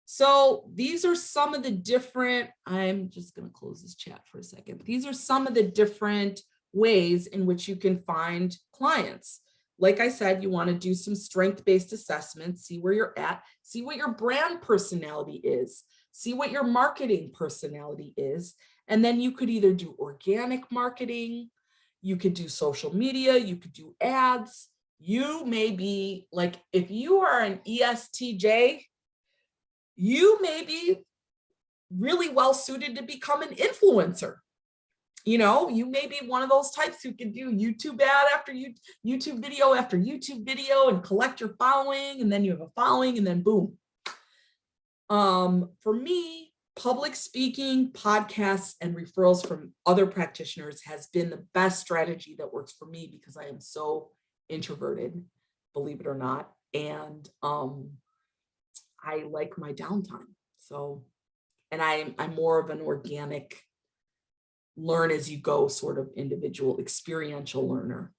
So these are some of the different, I'm just going to close this chat for a second. These are some of the different ways in which you can find clients. Like I said, you want to do some strength-based assessments, see where you're at, see what your brand personality is, see what your marketing personality is. And then you could either do organic marketing, you could do social media, you could do ads. You may be like, if you are an ESTJ, you may be really well suited to become an influencer. You know, you may be one of those types who can do YouTube ad after YouTube video after YouTube video and collect your following, and then you have a following, and then boom. For me, public speaking, podcasts, and referrals from other practitioners has been the best strategy that works for me, because I am so introverted, believe it or not, and I like my downtime. So, and I'm more of an organic, learn as you go sort of individual, experiential learner.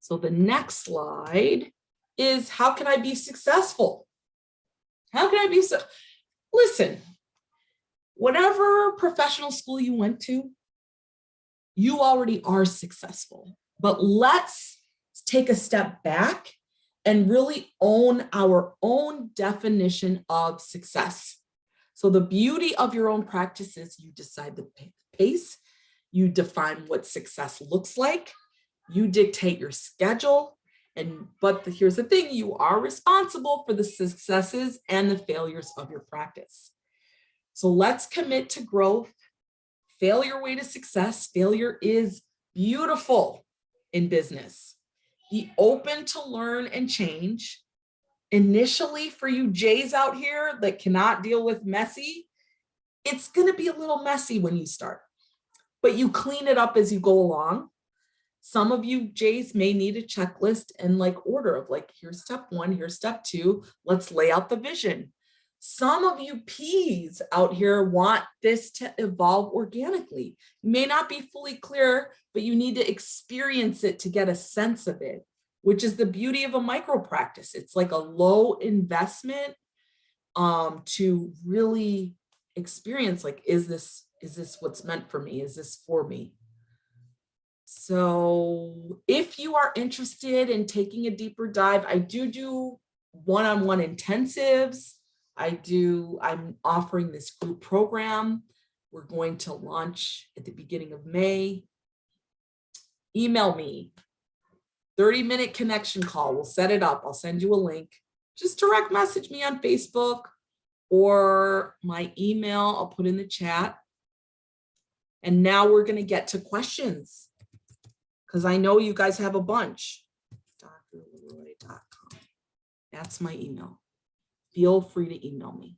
So the next slide is, how can I be successful? How can I be so? Listen, whatever professional school you went to, you already are successful. But let's take a step back and really own our own definition of success. So the beauty of your own practice is you decide the pace, you define what success looks like, you dictate your schedule, but here's the thing, you are responsible for the successes and the failures of your practice. So let's commit to growth. Fail your way to success. Failure is beautiful in business. Be open to learn and change. Initially, for you Jays out here that cannot deal with messy, it's going to be a little messy when you start, but you clean it up as you go along. Some of you Jays may need a checklist and like order of like, here's step 1, here's step 2, let's lay out the vision. Some of you P's out here want this to evolve organically. You may not be fully clear, but you need to experience it to get a sense of it, which is the beauty of a micro practice. It's like a low investment to really experience, like, is this what's meant for me? Is this for me? So if you are interested in taking a deeper dive, I do one-on-one intensives. I'm offering this group program. We're going to launch at the beginning of May. Email me, 30-minute connection call. We'll set it up. I'll send you a link. Just direct message me on Facebook or my email. I'll put in the chat. And now we're going to get to questions, because I know you guys have a bunch. drleroy.com. That's my email. Feel free to email me.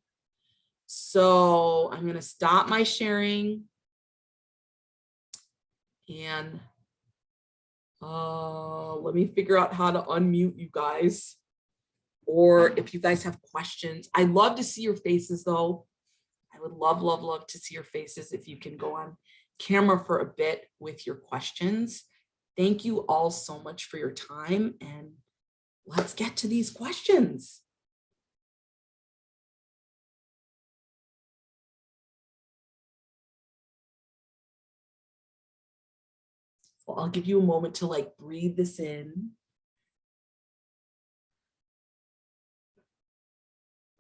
So I'm going to stop my sharing and let me figure out how to unmute you guys. Or if you guys have questions, I'd love to see your faces though. I would love to see your faces if you can go on camera for a bit with your questions. Thank you all so much for your time, and let's get to these questions. So I'll give you a moment to like breathe this in.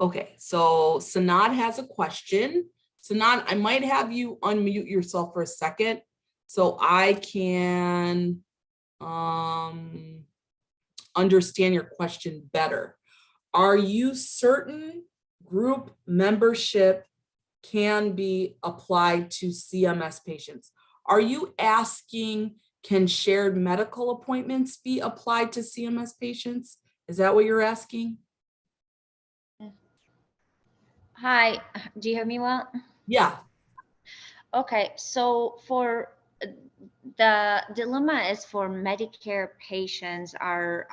Okay, so Sanad has a question. Sanad, I might have you unmute yourself for a second so I can understand your question better. Are you certain group membership can be applied to CMS patients? Are you asking, can shared medical appointments be applied to CMS patients? Is that what you're asking? Hi, do you hear me well? Yeah. Okay, so for the dilemma is for Medicare patients are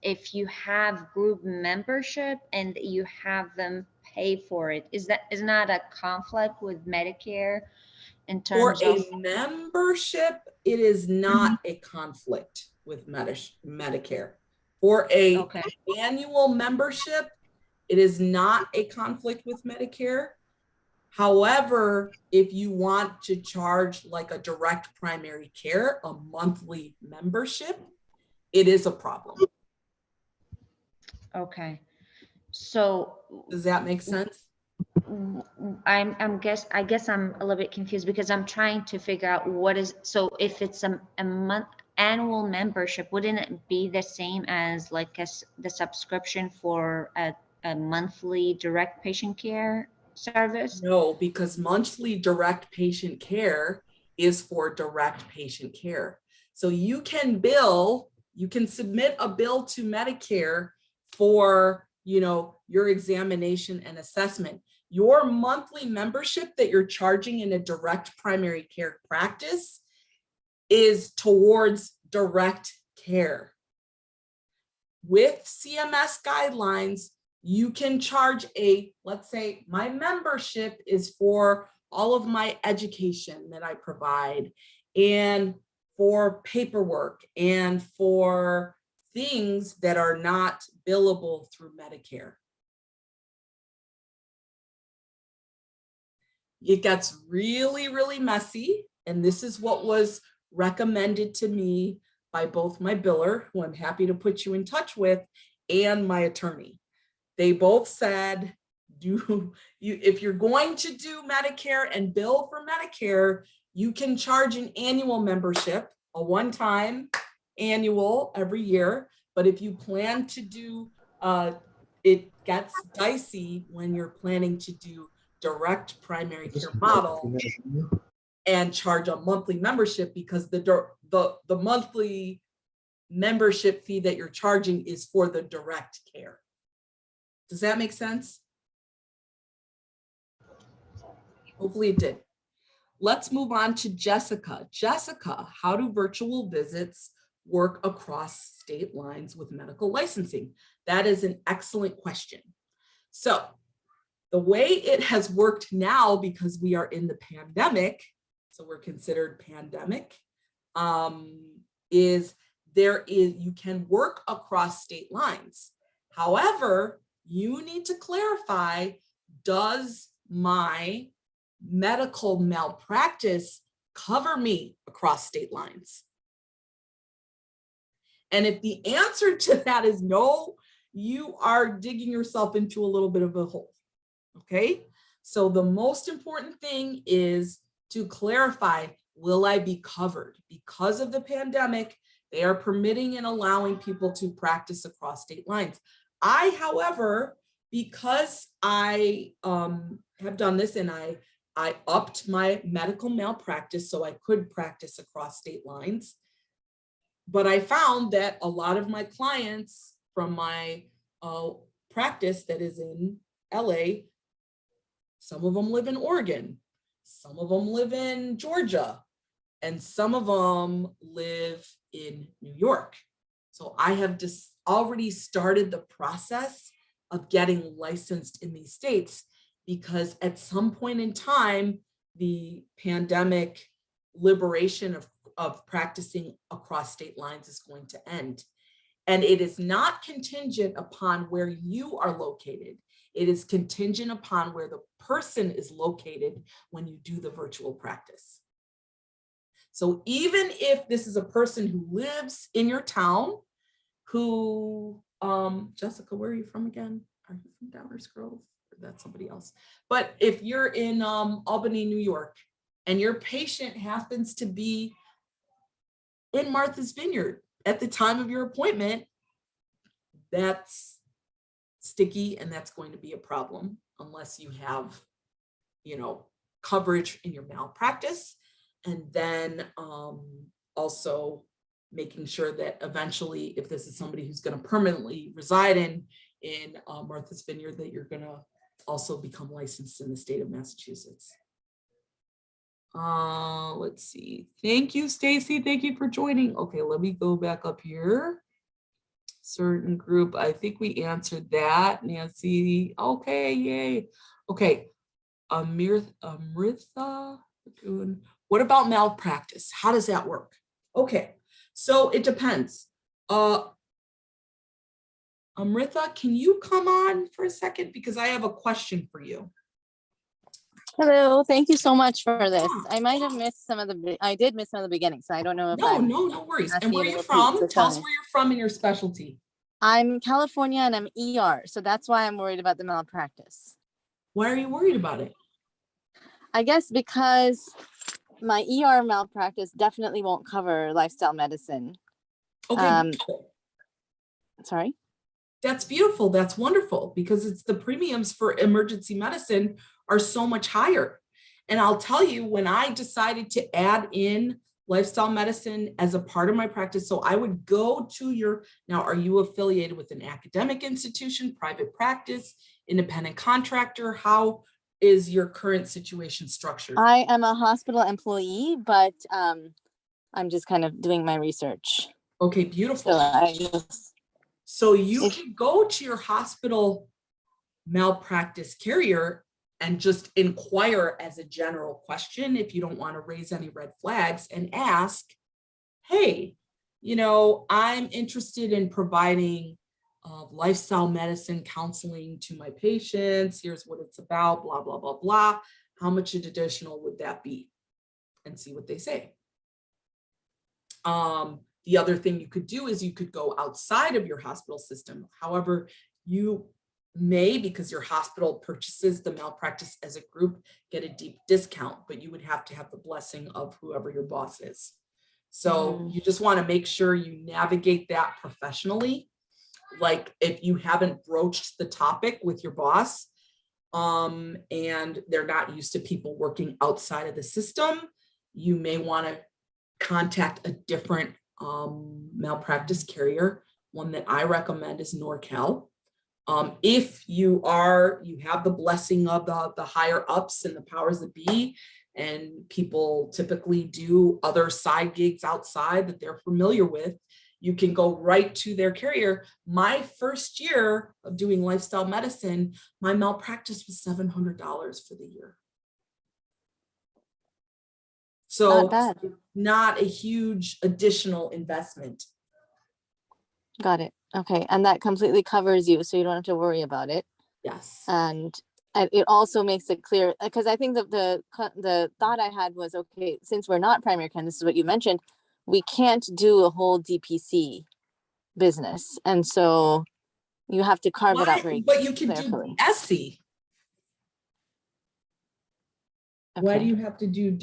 if you have group membership and you have them pay for it, is not a conflict with Medicare in terms For of a membership, it is not a conflict with Medicare. For a annual membership, it is not a conflict with Medicare. However, if you want to charge like a direct primary care, a monthly membership, it is a problem. Okay, so does that make sense? I guess I'm a little bit confused because I'm trying to figure out what is, so if it's a month annual membership, wouldn't it be the same as like the subscription for a monthly direct patient care service? No, because monthly direct patient care is for direct patient care. So you can submit a bill to Medicare for, your examination and assessment. Your monthly membership that you're charging in a direct primary care practice is towards direct care. With CMS guidelines, you can charge let's say my membership is for all of my education that I provide. And for paperwork and for things that are not billable through Medicare. It gets really, really messy. And this is what was recommended to me by both my biller, who I'm happy to put you in touch with, and my attorney. They both said, if you're going to do Medicare and bill for Medicare, you can charge an annual membership, a one-time annual every year. But if you plan to do, it gets dicey when you're planning to do direct primary care model and charge a monthly membership, because the monthly membership fee that you're charging is for the direct care. Does that make sense? Hopefully it did. Let's move on to Jessica. Jessica, how do virtual visits work across state lines with medical licensing? That is an excellent question. So the way it has worked now, because we are in the pandemic, so we're considered pandemic, is you can work across state lines. However, you need to clarify, does my medical malpractice cover me across state lines? And if the answer to that is no, you are digging yourself into a little bit of a hole. Okay, so the most important thing is to clarify, will I be covered? Because of the pandemic, they are permitting and allowing people to practice across state lines. I, however, because I have done this and I upped my medical malpractice so I could practice across state lines, but I found that a lot of my clients from my practice that is in LA, some of them live in Oregon, some of them live in Georgia, and some of them live in New York. So I have just already started the process of getting licensed in these states, because at some point in time, the pandemic liberation of practicing across state lines is going to end. And it is not contingent upon where you are located. It is contingent upon where the person is located when you do the virtual practice. So even if this is a person who lives in your town, who, Jessica, where are you from again? Are you from Downers Grove? Or that's somebody else. But if you're in Albany, New York, and your patient happens to be in Martha's Vineyard at the time of your appointment, that's sticky, and that's going to be a problem unless you have, coverage in your malpractice. And then also making sure that eventually, if this is somebody who's going to permanently reside in Martha's Vineyard, that you're going to also become licensed in the state of Massachusetts. Let's see. Thank you, Stacy. Thank you for joining. Okay, let me go back up here. Certain group, I think we answered that. Nancy, okay, yay. Okay, Amritha, what about malpractice? How does that work? Okay, so it depends. Amritha, can you come on for a second? Because I have a question for you. Hello, thank you so much for this. I might have missed I did miss some of the beginning, so I don't know if No worries. And where are you from? Tell us where you're from and your specialty. I'm in California and I'm ER, so that's why I'm worried about the malpractice. Why are you worried about it? I guess because my ER malpractice definitely won't cover lifestyle medicine. Okay. Sorry? That's beautiful. That's wonderful, because it's the premiums for emergency medicine are so much higher. And I'll tell you, when I decided to add in lifestyle medicine as a part of my practice, so I would go to now, are you affiliated with an academic institution, private practice, independent contractor? How is your current situation structured? I am a hospital employee, but I'm just kind of doing my research. Okay, beautiful. So you can go to your hospital malpractice carrier and just inquire as a general question, if you don't want to raise any red flags, and ask, hey, I'm interested in providing lifestyle medicine counseling to my patients. Here's what it's about, blah, blah, blah, blah. How much additional would that be? And see what they say. The other thing you could do is you could go outside of your hospital system. However, you may, because your hospital purchases the malpractice as a group, get a deep discount, but you would have to have the blessing of whoever your boss is. So you just want to make sure you navigate that professionally. Like if you haven't broached the topic with your boss, and they're not used to people working outside of the system, you may want to contact a different malpractice carrier. One that I recommend is Norcal. If you have the blessing of the higher ups and the powers that be, and people typically do other side gigs outside that they're familiar with, you can go right to their carrier. My first year of doing lifestyle medicine, my malpractice was $700 for the year. So Not bad. not a huge additional investment. Got it. Okay. And that completely covers you, so you don't have to worry about it. Yes. And it also makes it clear, because I think that the thought I had was, okay, since we're not primary care, and this is what you mentioned, we can't do a whole DPC business. And so you have to carve it out very But you can carefully. do SC. Why do Okay. you have to do,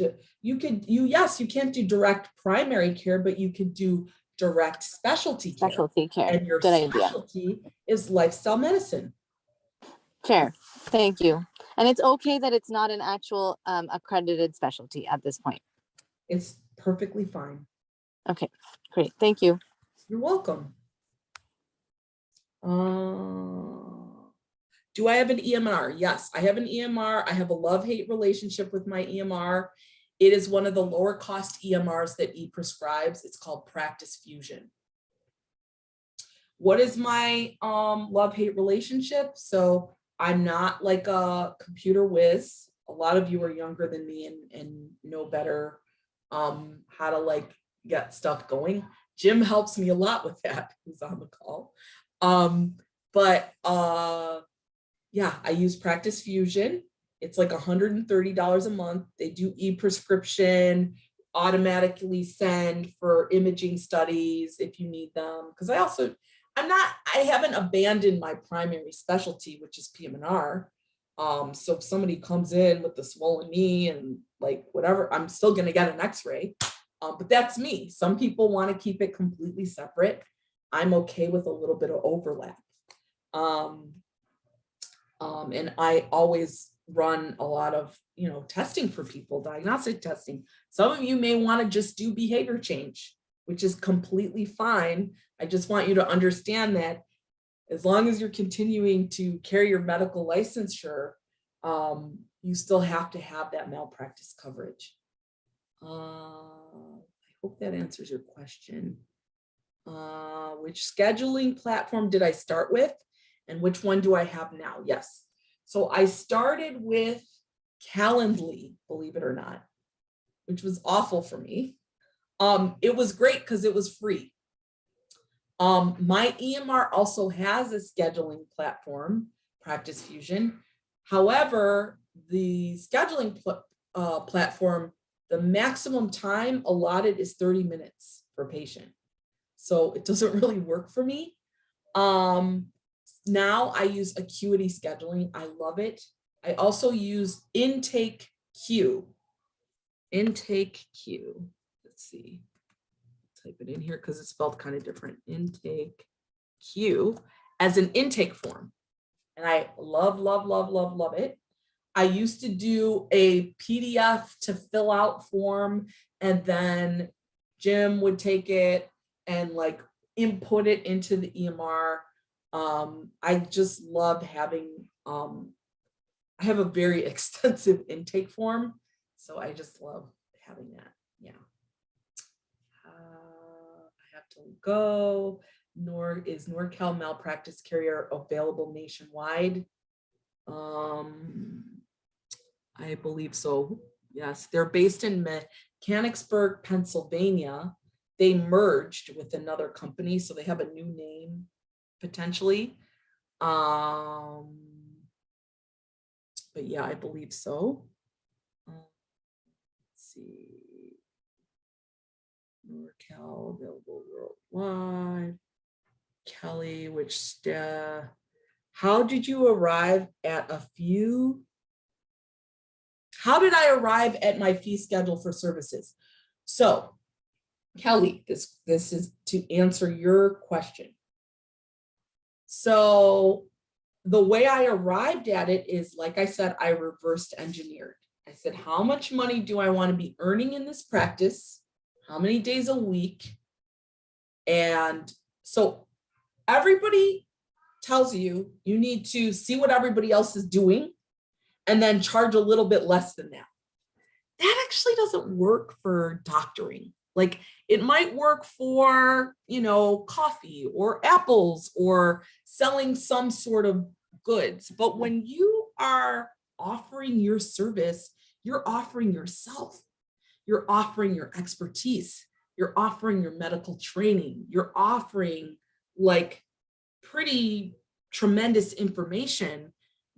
yes, you can't do direct primary care, but you could do direct specialty care. Specialty care. And your Good idea. specialty is lifestyle medicine. Fair. Thank you. And it's okay that it's not an actual accredited specialty at this point. It's perfectly fine. Okay, great. Thank you. You're welcome. Do I have an EMR? Yes, I have an EMR. I have a love-hate relationship with my EMR. It is one of the lower cost EMRs that prescribes. It's called Practice Fusion. What is my love-hate relationship? So I'm not like a computer whiz. A lot of you are younger than me and know better how to like get stuff going. Jim helps me a lot with that, who's on the call. Yeah, I use Practice Fusion. It's like $130 a month. They do e-prescription, automatically send for imaging studies if you need them. Because I haven't abandoned my primary specialty, which is PM&R. So if somebody comes in with a swollen knee and like whatever, I'm still going to get an x-ray. But that's me. Some people want to keep it completely separate. I'm okay with a little bit of overlap. And I always run a lot of, testing for people, diagnostic testing. Some of you may want to just do behavior change, which is completely fine. I just want you to understand that as long as you're continuing to carry your medical licensure, you still have to have that malpractice coverage. I hope that answers your question. Which scheduling platform did I start with? And which one do I have now? Yes. So I started with Calendly, believe it or not, which was awful for me. It was great because it was free. My EMR also has a scheduling platform, Practice Fusion. However, the scheduling platform, the maximum time allotted is 30 minutes per patient. So it doesn't really work for me. Now I use Acuity Scheduling. I love it. I also use Intake Q. Intake Q. Let's see. Type it in here because it's spelled kind of different. Intake Q as an intake form. And I love, love, love, love, love it. I used to do a PDF to fill out form, and then Jim would take it and like input it into the EMR. I just love having, I have a very extensive intake form, so I just love having that. Yeah. I have to go. Is Norcal malpractice carrier available nationwide? I believe so. Yes, they're based in Mechanicsburg, Pennsylvania. they merged with another company, so they have a new name potentially. But yeah, I believe so. Let's see. NorCal available worldwide. Kelly, how did you arrive at how did I arrive at my fee schedule for services? So Kelly, this is to answer your question. So the way I arrived at it is, like I said, I reversed engineered. I said, how much money do I want to be earning in this practice? How many days a week? And so everybody tells you you need to see what everybody else is doing and then charge a little bit less than that. That actually doesn't work for doctoring. Like, it might work for, coffee or apples or selling some sort of goods. But when you are offering your service, you're offering yourself. You're offering your expertise. You're offering your medical training. You're offering like pretty tremendous information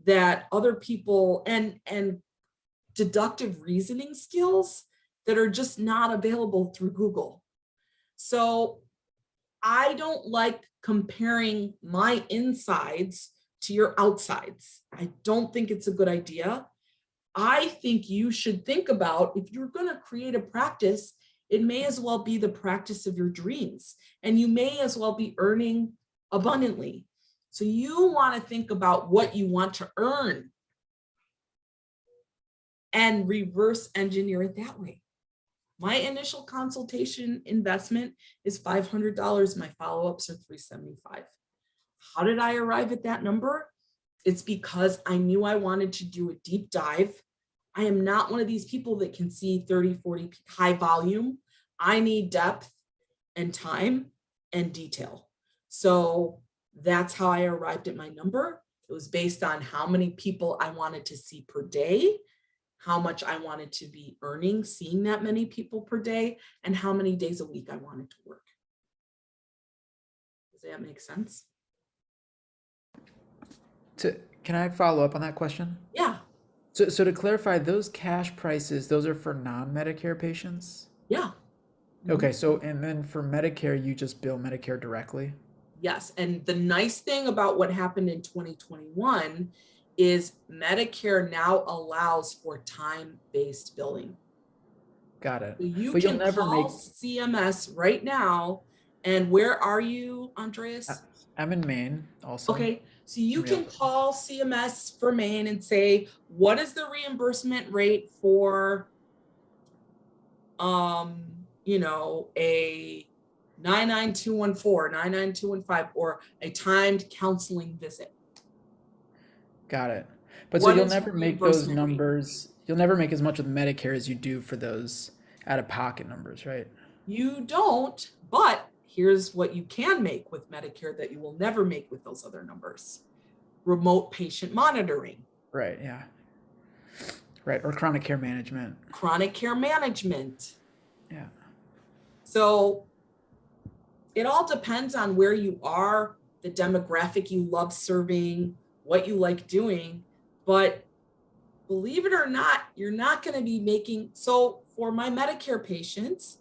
that other people and deductive reasoning skills that are just not available through Google. So I don't like comparing my insides to your outsides. I don't think it's a good idea. I think you should think about, if you're going to create a practice, it may as well be the practice of your dreams, and you may as well be earning abundantly. So you want to think about what you want to earn and reverse engineer it that way. My initial consultation investment is $500. My follow-ups are $375. How did I arrive at that number? It's because I knew I wanted to do a deep dive. I am not one of these people that can see 30, 40 high volume. I need depth and time and detail. So that's how I arrived at my number. It was based on how many people I wanted to see per day, how much I wanted to be earning, seeing that many people per day, and how many days a week I wanted to work. Does that make sense? Can I follow up on that question? Yeah. So to clarify, those cash prices, those are for non-Medicare patients? Yeah. Okay, so and then for Medicare, you just bill Medicare directly? Yes. And the nice thing about what happened in 2021 is Medicare now allows for time-based billing. Got it. So you But you'll can never call make. CMS right now. And where are you, Andreas? I'm in Maine also. Okay, so you Yeah. can call CMS for Maine and say, what is the reimbursement rate for, a 99214, 99215, or a timed counseling visit? Got it. But so What you'll is never your make those reimbursement rate? numbers. You'll never make as much with Medicare as you do for those out-of-pocket numbers, right? You don't, but here's what you can make with Medicare that you will never make with those other numbers. Remote patient monitoring. Right, yeah. Right, or chronic care management. Chronic care management. Yeah. So it all depends on where you are, the demographic you love serving, what you like doing. But believe it or not, you're not going to be making. So for my Medicare patients,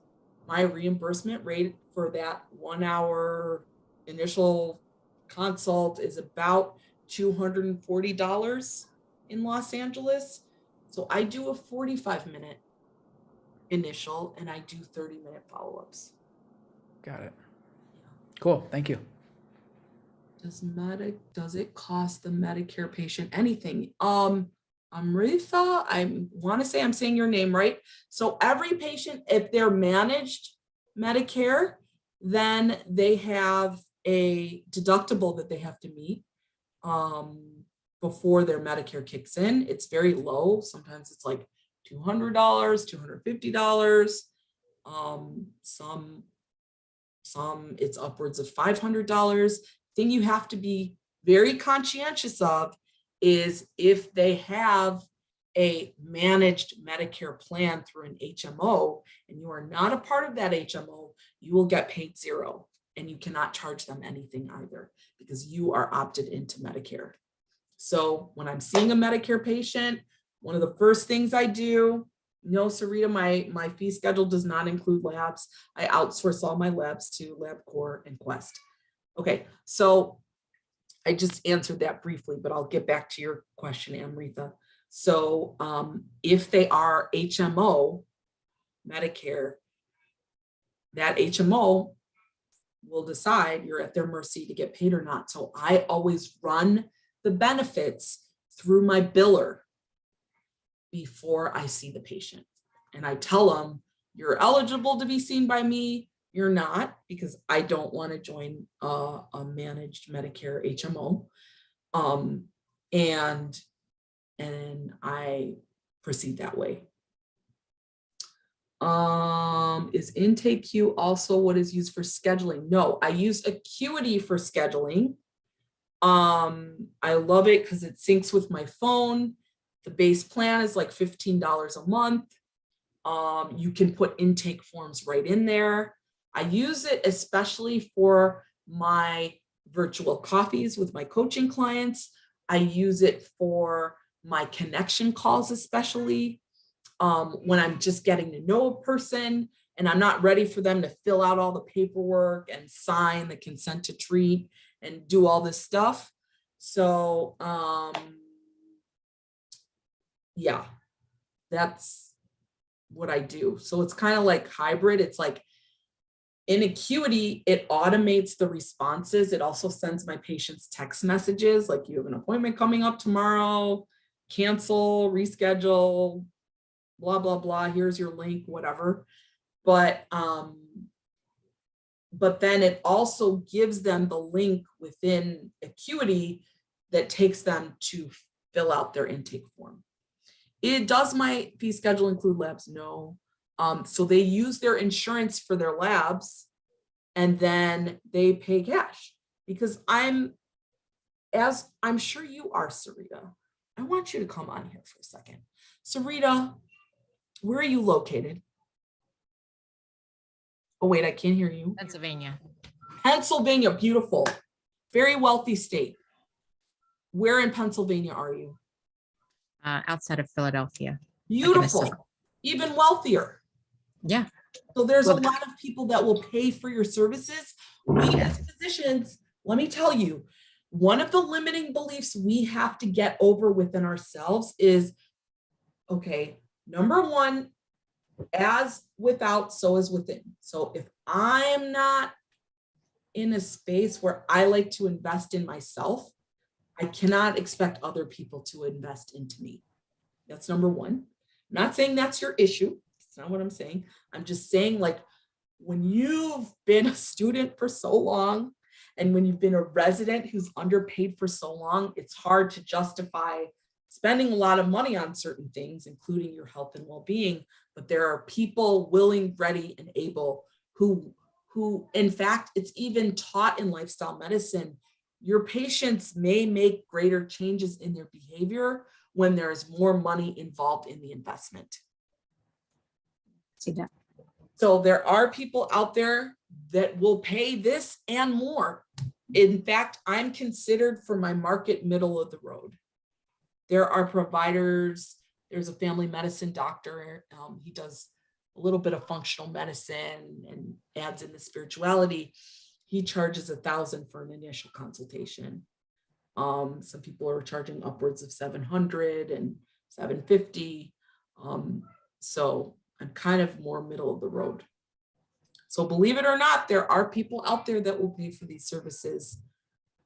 my reimbursement rate for that 1 hour initial consult is about $240 in Los Angeles. So I do a 45-minute initial and I do 30-minute follow-ups. Got it. Cool, thank you. Does it cost the Medicare patient anything? Amrita, I want to say I'm saying your name right. So every patient, if they're managed Medicare, then they have a deductible that they have to meet before their Medicare kicks in. It's very low. Sometimes it's like $200, $250. Some it's upwards of $500. Thing you have to be very conscientious of is if they have a managed Medicare plan through an HMO and you are not a part of that HMO, you will get paid zero and you cannot charge them anything either because you are opted into Medicare. So when I'm seeing a Medicare patient, one of the first things I do, no, Sarita, my fee schedule does not include labs. I outsource all my labs to LabCorp and Quest. Okay, so I just answered that briefly, but I'll get back to your question, Amrita. So if they are HMO Medicare, that HMO will decide you're at their mercy to get paid or not. So I always run the benefits through my biller before I see the patient. And I tell them, you're eligible to be seen by me. You're not, because I don't want to join a managed Medicare HMO. And I proceed that way. Is Intake Queue also what is used for scheduling? No, I use Acuity for scheduling. I love it because it syncs with my phone. The base plan is like $15 a month. You can put intake forms right in there. I use it especially for my virtual coffees with my coaching clients. I use it for my connection calls, especially when I'm just getting to know a person and I'm not ready for them to fill out all the paperwork and sign the consent to treat and do all this stuff. So yeah, that's what I do. So it's kind of like hybrid. It's like in Acuity, it automates the responses. It also sends my patients text messages like, you have an appointment coming up tomorrow, cancel, reschedule, blah, blah, blah. Here's your link, whatever. But then it also gives them the link within Acuity that takes them to fill out their intake form. Does my fee schedule include labs? No. So they use their insurance for their labs and then they pay cash because as I'm sure you are, Sarita. I want you to come on here for a second. Sarita, where are you located? Oh, wait, I can't hear you. Pennsylvania. Pennsylvania, beautiful. Very wealthy state. Where in Pennsylvania are you? Outside of Philadelphia. Beautiful, even wealthier. Yeah. So there's a Well, lot of people that will pay for your services. We as physicians, let me tell you, one of the limiting beliefs we have to get over within ourselves is, okay, number one, as without, so is within. So if I am not in a space where I like to invest in myself, I cannot expect other people to invest into me. That's number one. I'm not saying that's your issue. That's not what I'm saying. I'm just saying, like, when you've been a student for so long and when you've been a resident who's underpaid for so long, it's hard to justify spending a lot of money on certain things, including your health and well-being. But there are people willing, ready, and able who in fact, it's even taught in lifestyle medicine, your patients may make greater changes in their behavior when there's more money involved in the investment. see that. So there are people out there that will pay this and more. In fact, I'm considered for my market middle of the road. There are providers, there's a family medicine doctor, he does a little bit of functional medicine and adds in the spirituality. He charges $1,000 for an initial consultation. Some people are charging upwards of $700 and $750. So I'm kind of more middle of the road. So believe it or not, there are people out there that will pay for these services.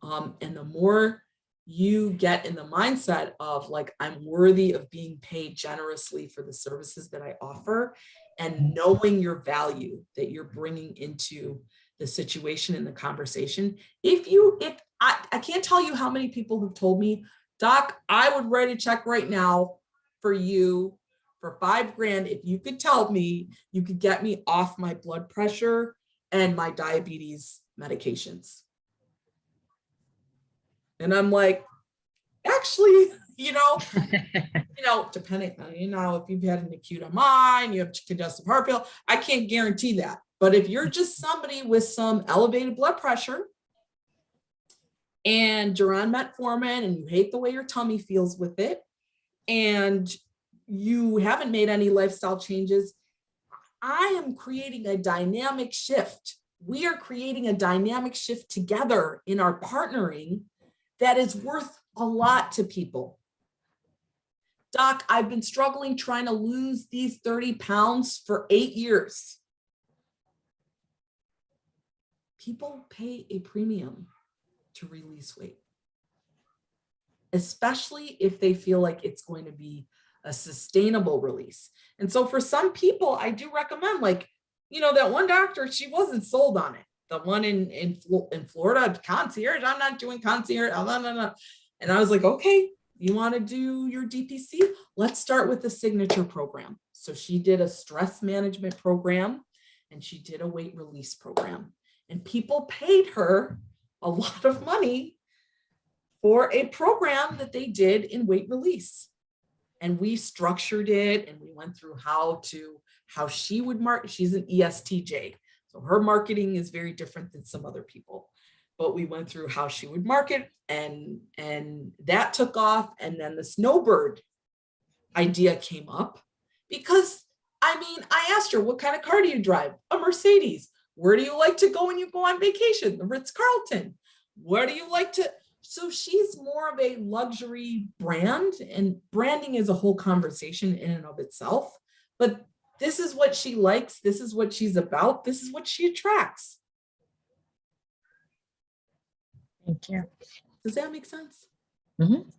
And the more you get in the mindset of like, I'm worthy of being paid generously for the services that I offer, and knowing your value that you're bringing into the situation and the conversation. I can't tell you how many people have told me, Doc, I would write a check right now for you for $5,000 if you could tell me you could get me off my blood pressure and my diabetes medications. And I'm like, actually, you know, depending on, if you've had an acute MI and you have congestive heart failure, I can't guarantee that. But if you're just somebody with some elevated blood pressure and you're on metformin and you hate the way your tummy feels with it, and you haven't made any lifestyle changes, I am creating a dynamic shift. We are creating a dynamic shift together in our partnering that is worth a lot to people. Doc, I've been struggling trying to lose these 30 pounds for 8 years. People pay a premium to release weight, especially if they feel like it's going to be a sustainable release. And so for some people, I do recommend, like, that one doctor, she wasn't sold on it. The one in Florida, concierge, I'm not doing concierge. No. And I was like, okay, you want to do your DPC? Let's start with the signature program. So she did a stress management program and she did a weight release program. And people paid her a lot of money for a program that they did in weight release. And we structured it and we went through how she would market. She's an ESTJ. So her marketing is very different than some other people. But we went through how she would market and that took off. And then the Snowbird idea came up because, I asked her, what kind of car do you drive? A Mercedes. Where do you like to go when you go on vacation? The Ritz-Carlton. Where do you like to? So she's more of a luxury brand, and branding is a whole conversation in and of itself. But this is what she likes. This is what she's about. This is what she attracts. Thank you. Does that make sense?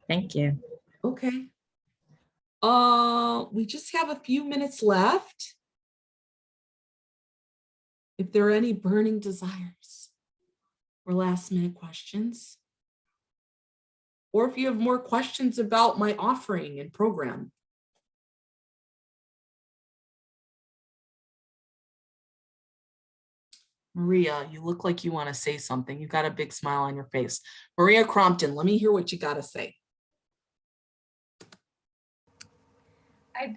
Thank you. Okay. We just have a few minutes left. If there are any burning desires or last minute questions, or if you have more questions about my offering and program. Maria, you look like you want to say something. You got a big smile on your face. Maria Crompton, let me hear what you got to say.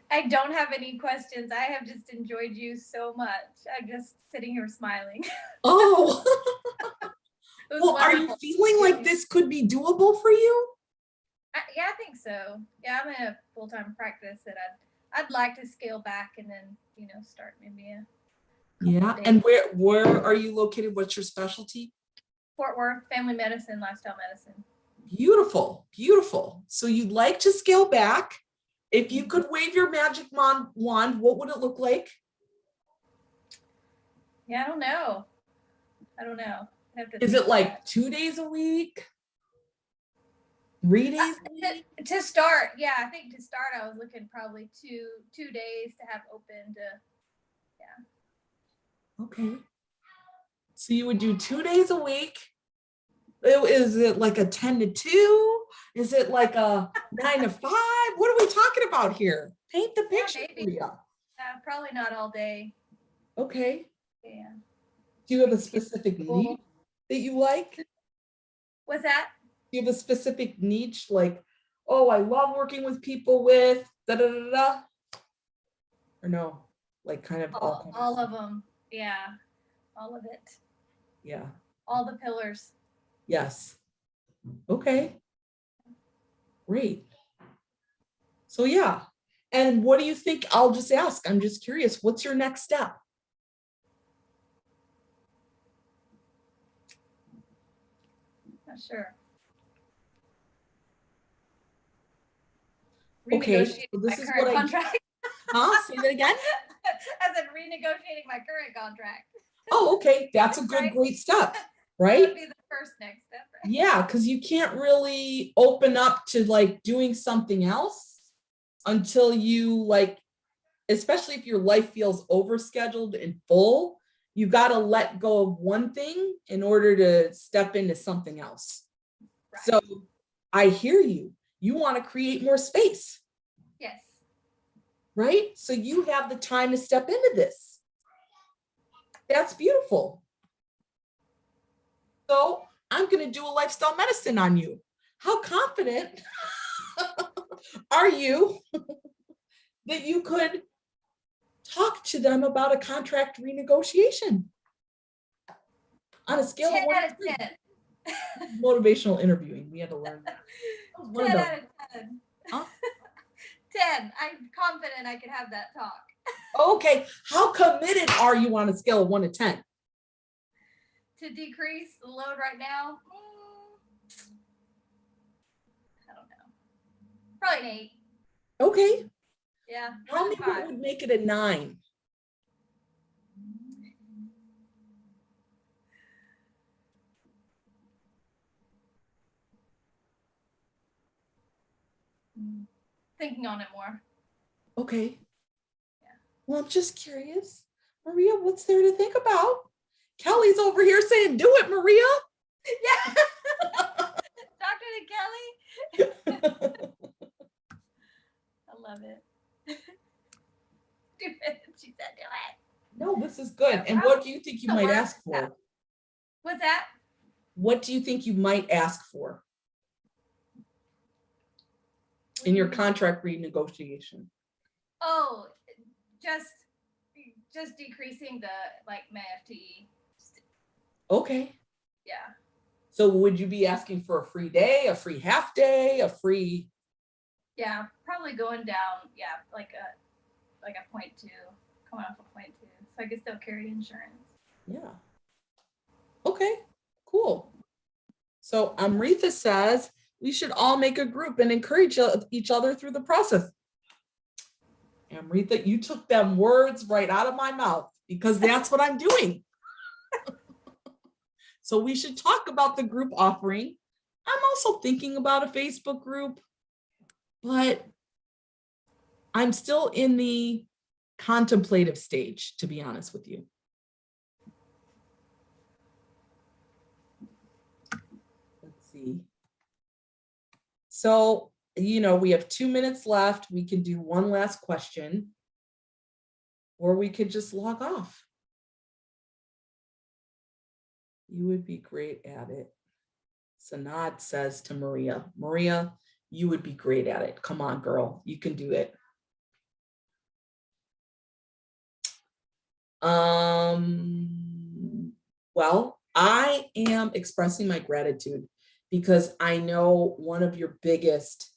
I don't have any questions. I have just enjoyed you so much. I'm just sitting here smiling. Oh, It was well, are you wonderful. feeling like this could be doable for you? Yeah, I think so. Yeah, I'm in a full-time practice that I'd like to scale back and then, start maybe a Yeah, and where are you located? What's your specialty? Fort Worth, family medicine, lifestyle medicine. Beautiful, beautiful. So you'd like to scale back. If you could wave your magic wand, what would it look like? Yeah, I don't know. I'd have to Is think it like about 2 days a week? 3 days a week? to start, yeah, I think to start I was looking probably two days to have open to. Okay. So you would do 2 days a week. Is it like a 10 to 2? Is it like a 9 to 5? What are we talking about here? Paint the picture. maybe. Maria. Probably not all day. Okay. Yeah. Do you have a specific need that you like? What's that? Do you have a specific niche, like, oh, I love working with people with da da da da, or no, like kind of All of them. Yeah. All of it. Yeah. All the pillars. Yes. Okay. Great. So yeah. And what do you think? I'll just ask. I'm just curious. What's your next step? Not sure. Okay, Renegotiating so this my is current what I- contract. Huh? Say that again. I said renegotiating my current contract. Oh, okay. That's a good, Right. great step, That right? would be the first next step, right? Yeah, because you can't really open up to like doing something else until you like, especially if your life feels overscheduled and full, you got to let go of one thing in order to step into something else. Right. So I hear you. You want to create more space, Yes. right? So you have the time to step into this. That's beautiful. So I'm going to do a lifestyle medicine on you. How confident are you that you could talk to them about a contract renegotiation on a scale of 10 1 out to of 10? 10. Motivational interviewing. We had to learn that. That was one 10 of out the, of 10. huh? 10. I'm confident I could have that talk. Okay, how committed are you on a scale of 1 to 10? To decrease the load right now, I don't know. Probably an 8. Okay, Yeah. tell more me than what 5. would make it a 9. Thinking on it more. Okay. Well, I'm just curious. Maria, what's there to think about? Kelly's over here saying, do it, Maria. Yeah. Dr. Kelly. I love it. Do it. She said do it. No, this is good. And what do you think you So might we're- ask for? What's that? What do you think you might ask for in your contract renegotiation? Oh, just decreasing the my FTE. Okay. Yeah. So would you be asking for a free day, a free half day, a free? Yeah, probably going down, yeah, like a 0.2, coming off a 0.2. So I could still carry insurance. Yeah. Okay, cool. So Amrita says we should all make a group and encourage each other through the process. Amrita, you took them words right out of my mouth because that's what I'm doing. So we should talk about the group offering. I'm also thinking about a Facebook group, but I'm still in the contemplative stage, to be honest with you. Let's see. So, we have 2 minutes left. We can do one last question, or we could just log off. You would be great at it. Sanad says to Maria, Maria, you would be great at it. Come on, girl, you can do it. Well, I am expressing my gratitude because I know one of your biggest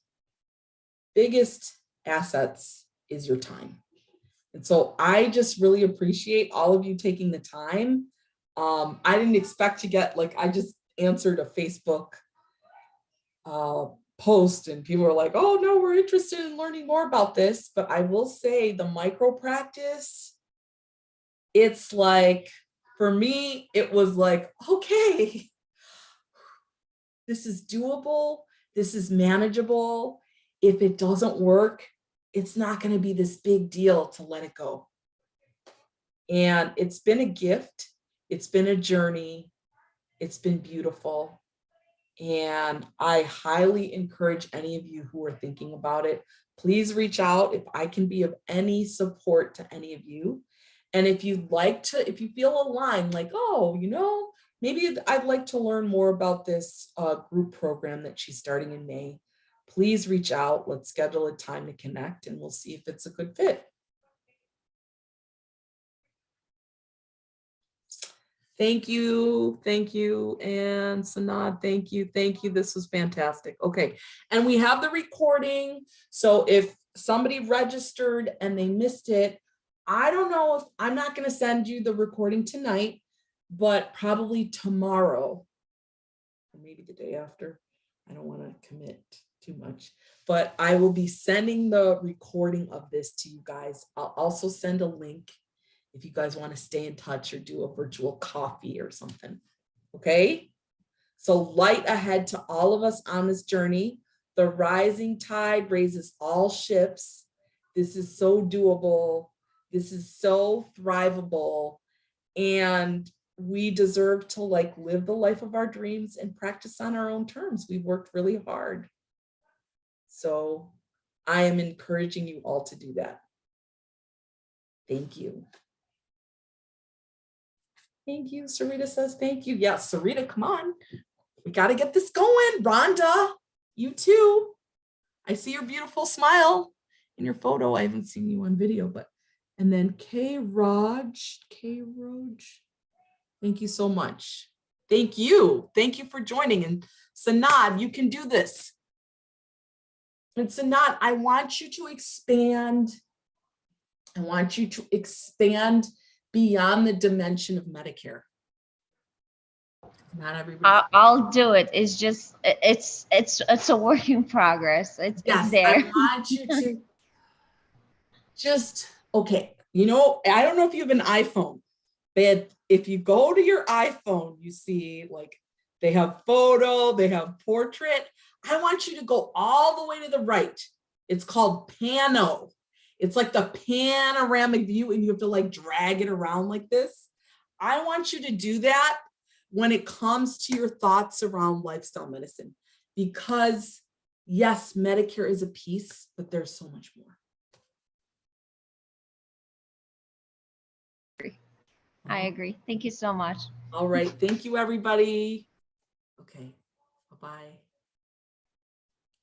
assets is your time. And so I just really appreciate all of you taking the time. I didn't expect to get, I just answered a Facebook post and people were like, oh no, we're interested in learning more about this. But I will say the micro practice, it's like, for me, it was like, okay, this is doable. This is manageable. If it doesn't work, it's not going to be this big deal to let it go. And it's been a gift. It's been a journey. It's been beautiful. And I highly encourage any of you who are thinking about it, please reach out if I can be of any support to any of you. And if you'd like to, if you feel aligned, like, oh, maybe I'd like to learn more about this group program that she's starting in May, please reach out. Let's schedule a time to connect and we'll see if it's a good fit. Thank you. And Sanad, thank you. This was fantastic. Okay, and we have the recording. So if somebody registered and they missed it, I don't know if I'm not going to send you the recording tonight, but probably tomorrow, or maybe the day after. I don't want to commit too much, but I will be sending the recording of this to you guys. I'll also send a link if you guys want to stay in touch or do a virtual coffee or something. Okay. So light ahead to all of us on this journey. The rising tide raises all ships. This is so doable. This is so thrivable. And we deserve to live the life of our dreams and practice on our own terms. We've worked really hard. So I am encouraging you all to do that. Thank you. Thank you. Sarita says thank you. Yes, Sarita, come on. We got to get this going. Rhonda, you too. I see your beautiful smile in your photo. I haven't seen you on video, but, and then K Raj, thank you so much. Thank you. Thank you for joining. And Sanad, you can do this. And Sanad, I want you to expand. I want you to expand beyond the dimension of Medicare. Not everybody. I'll do it. It's just it's a work in progress. It's Yes, there. I want you to just, okay, you know, I don't know if you have an iPhone, but if you go to your iPhone, you see like they have photo, they have portrait. I want you to go all the way to the right. It's called Pano. It's like the panoramic view, and you have to like drag it around like this. I want you to do that when it comes to your thoughts around lifestyle medicine, because yes, Medicare is a piece, but there's so much more. I agree. Thank you so much. All right. Thank you, everybody. Okay. Bye-bye.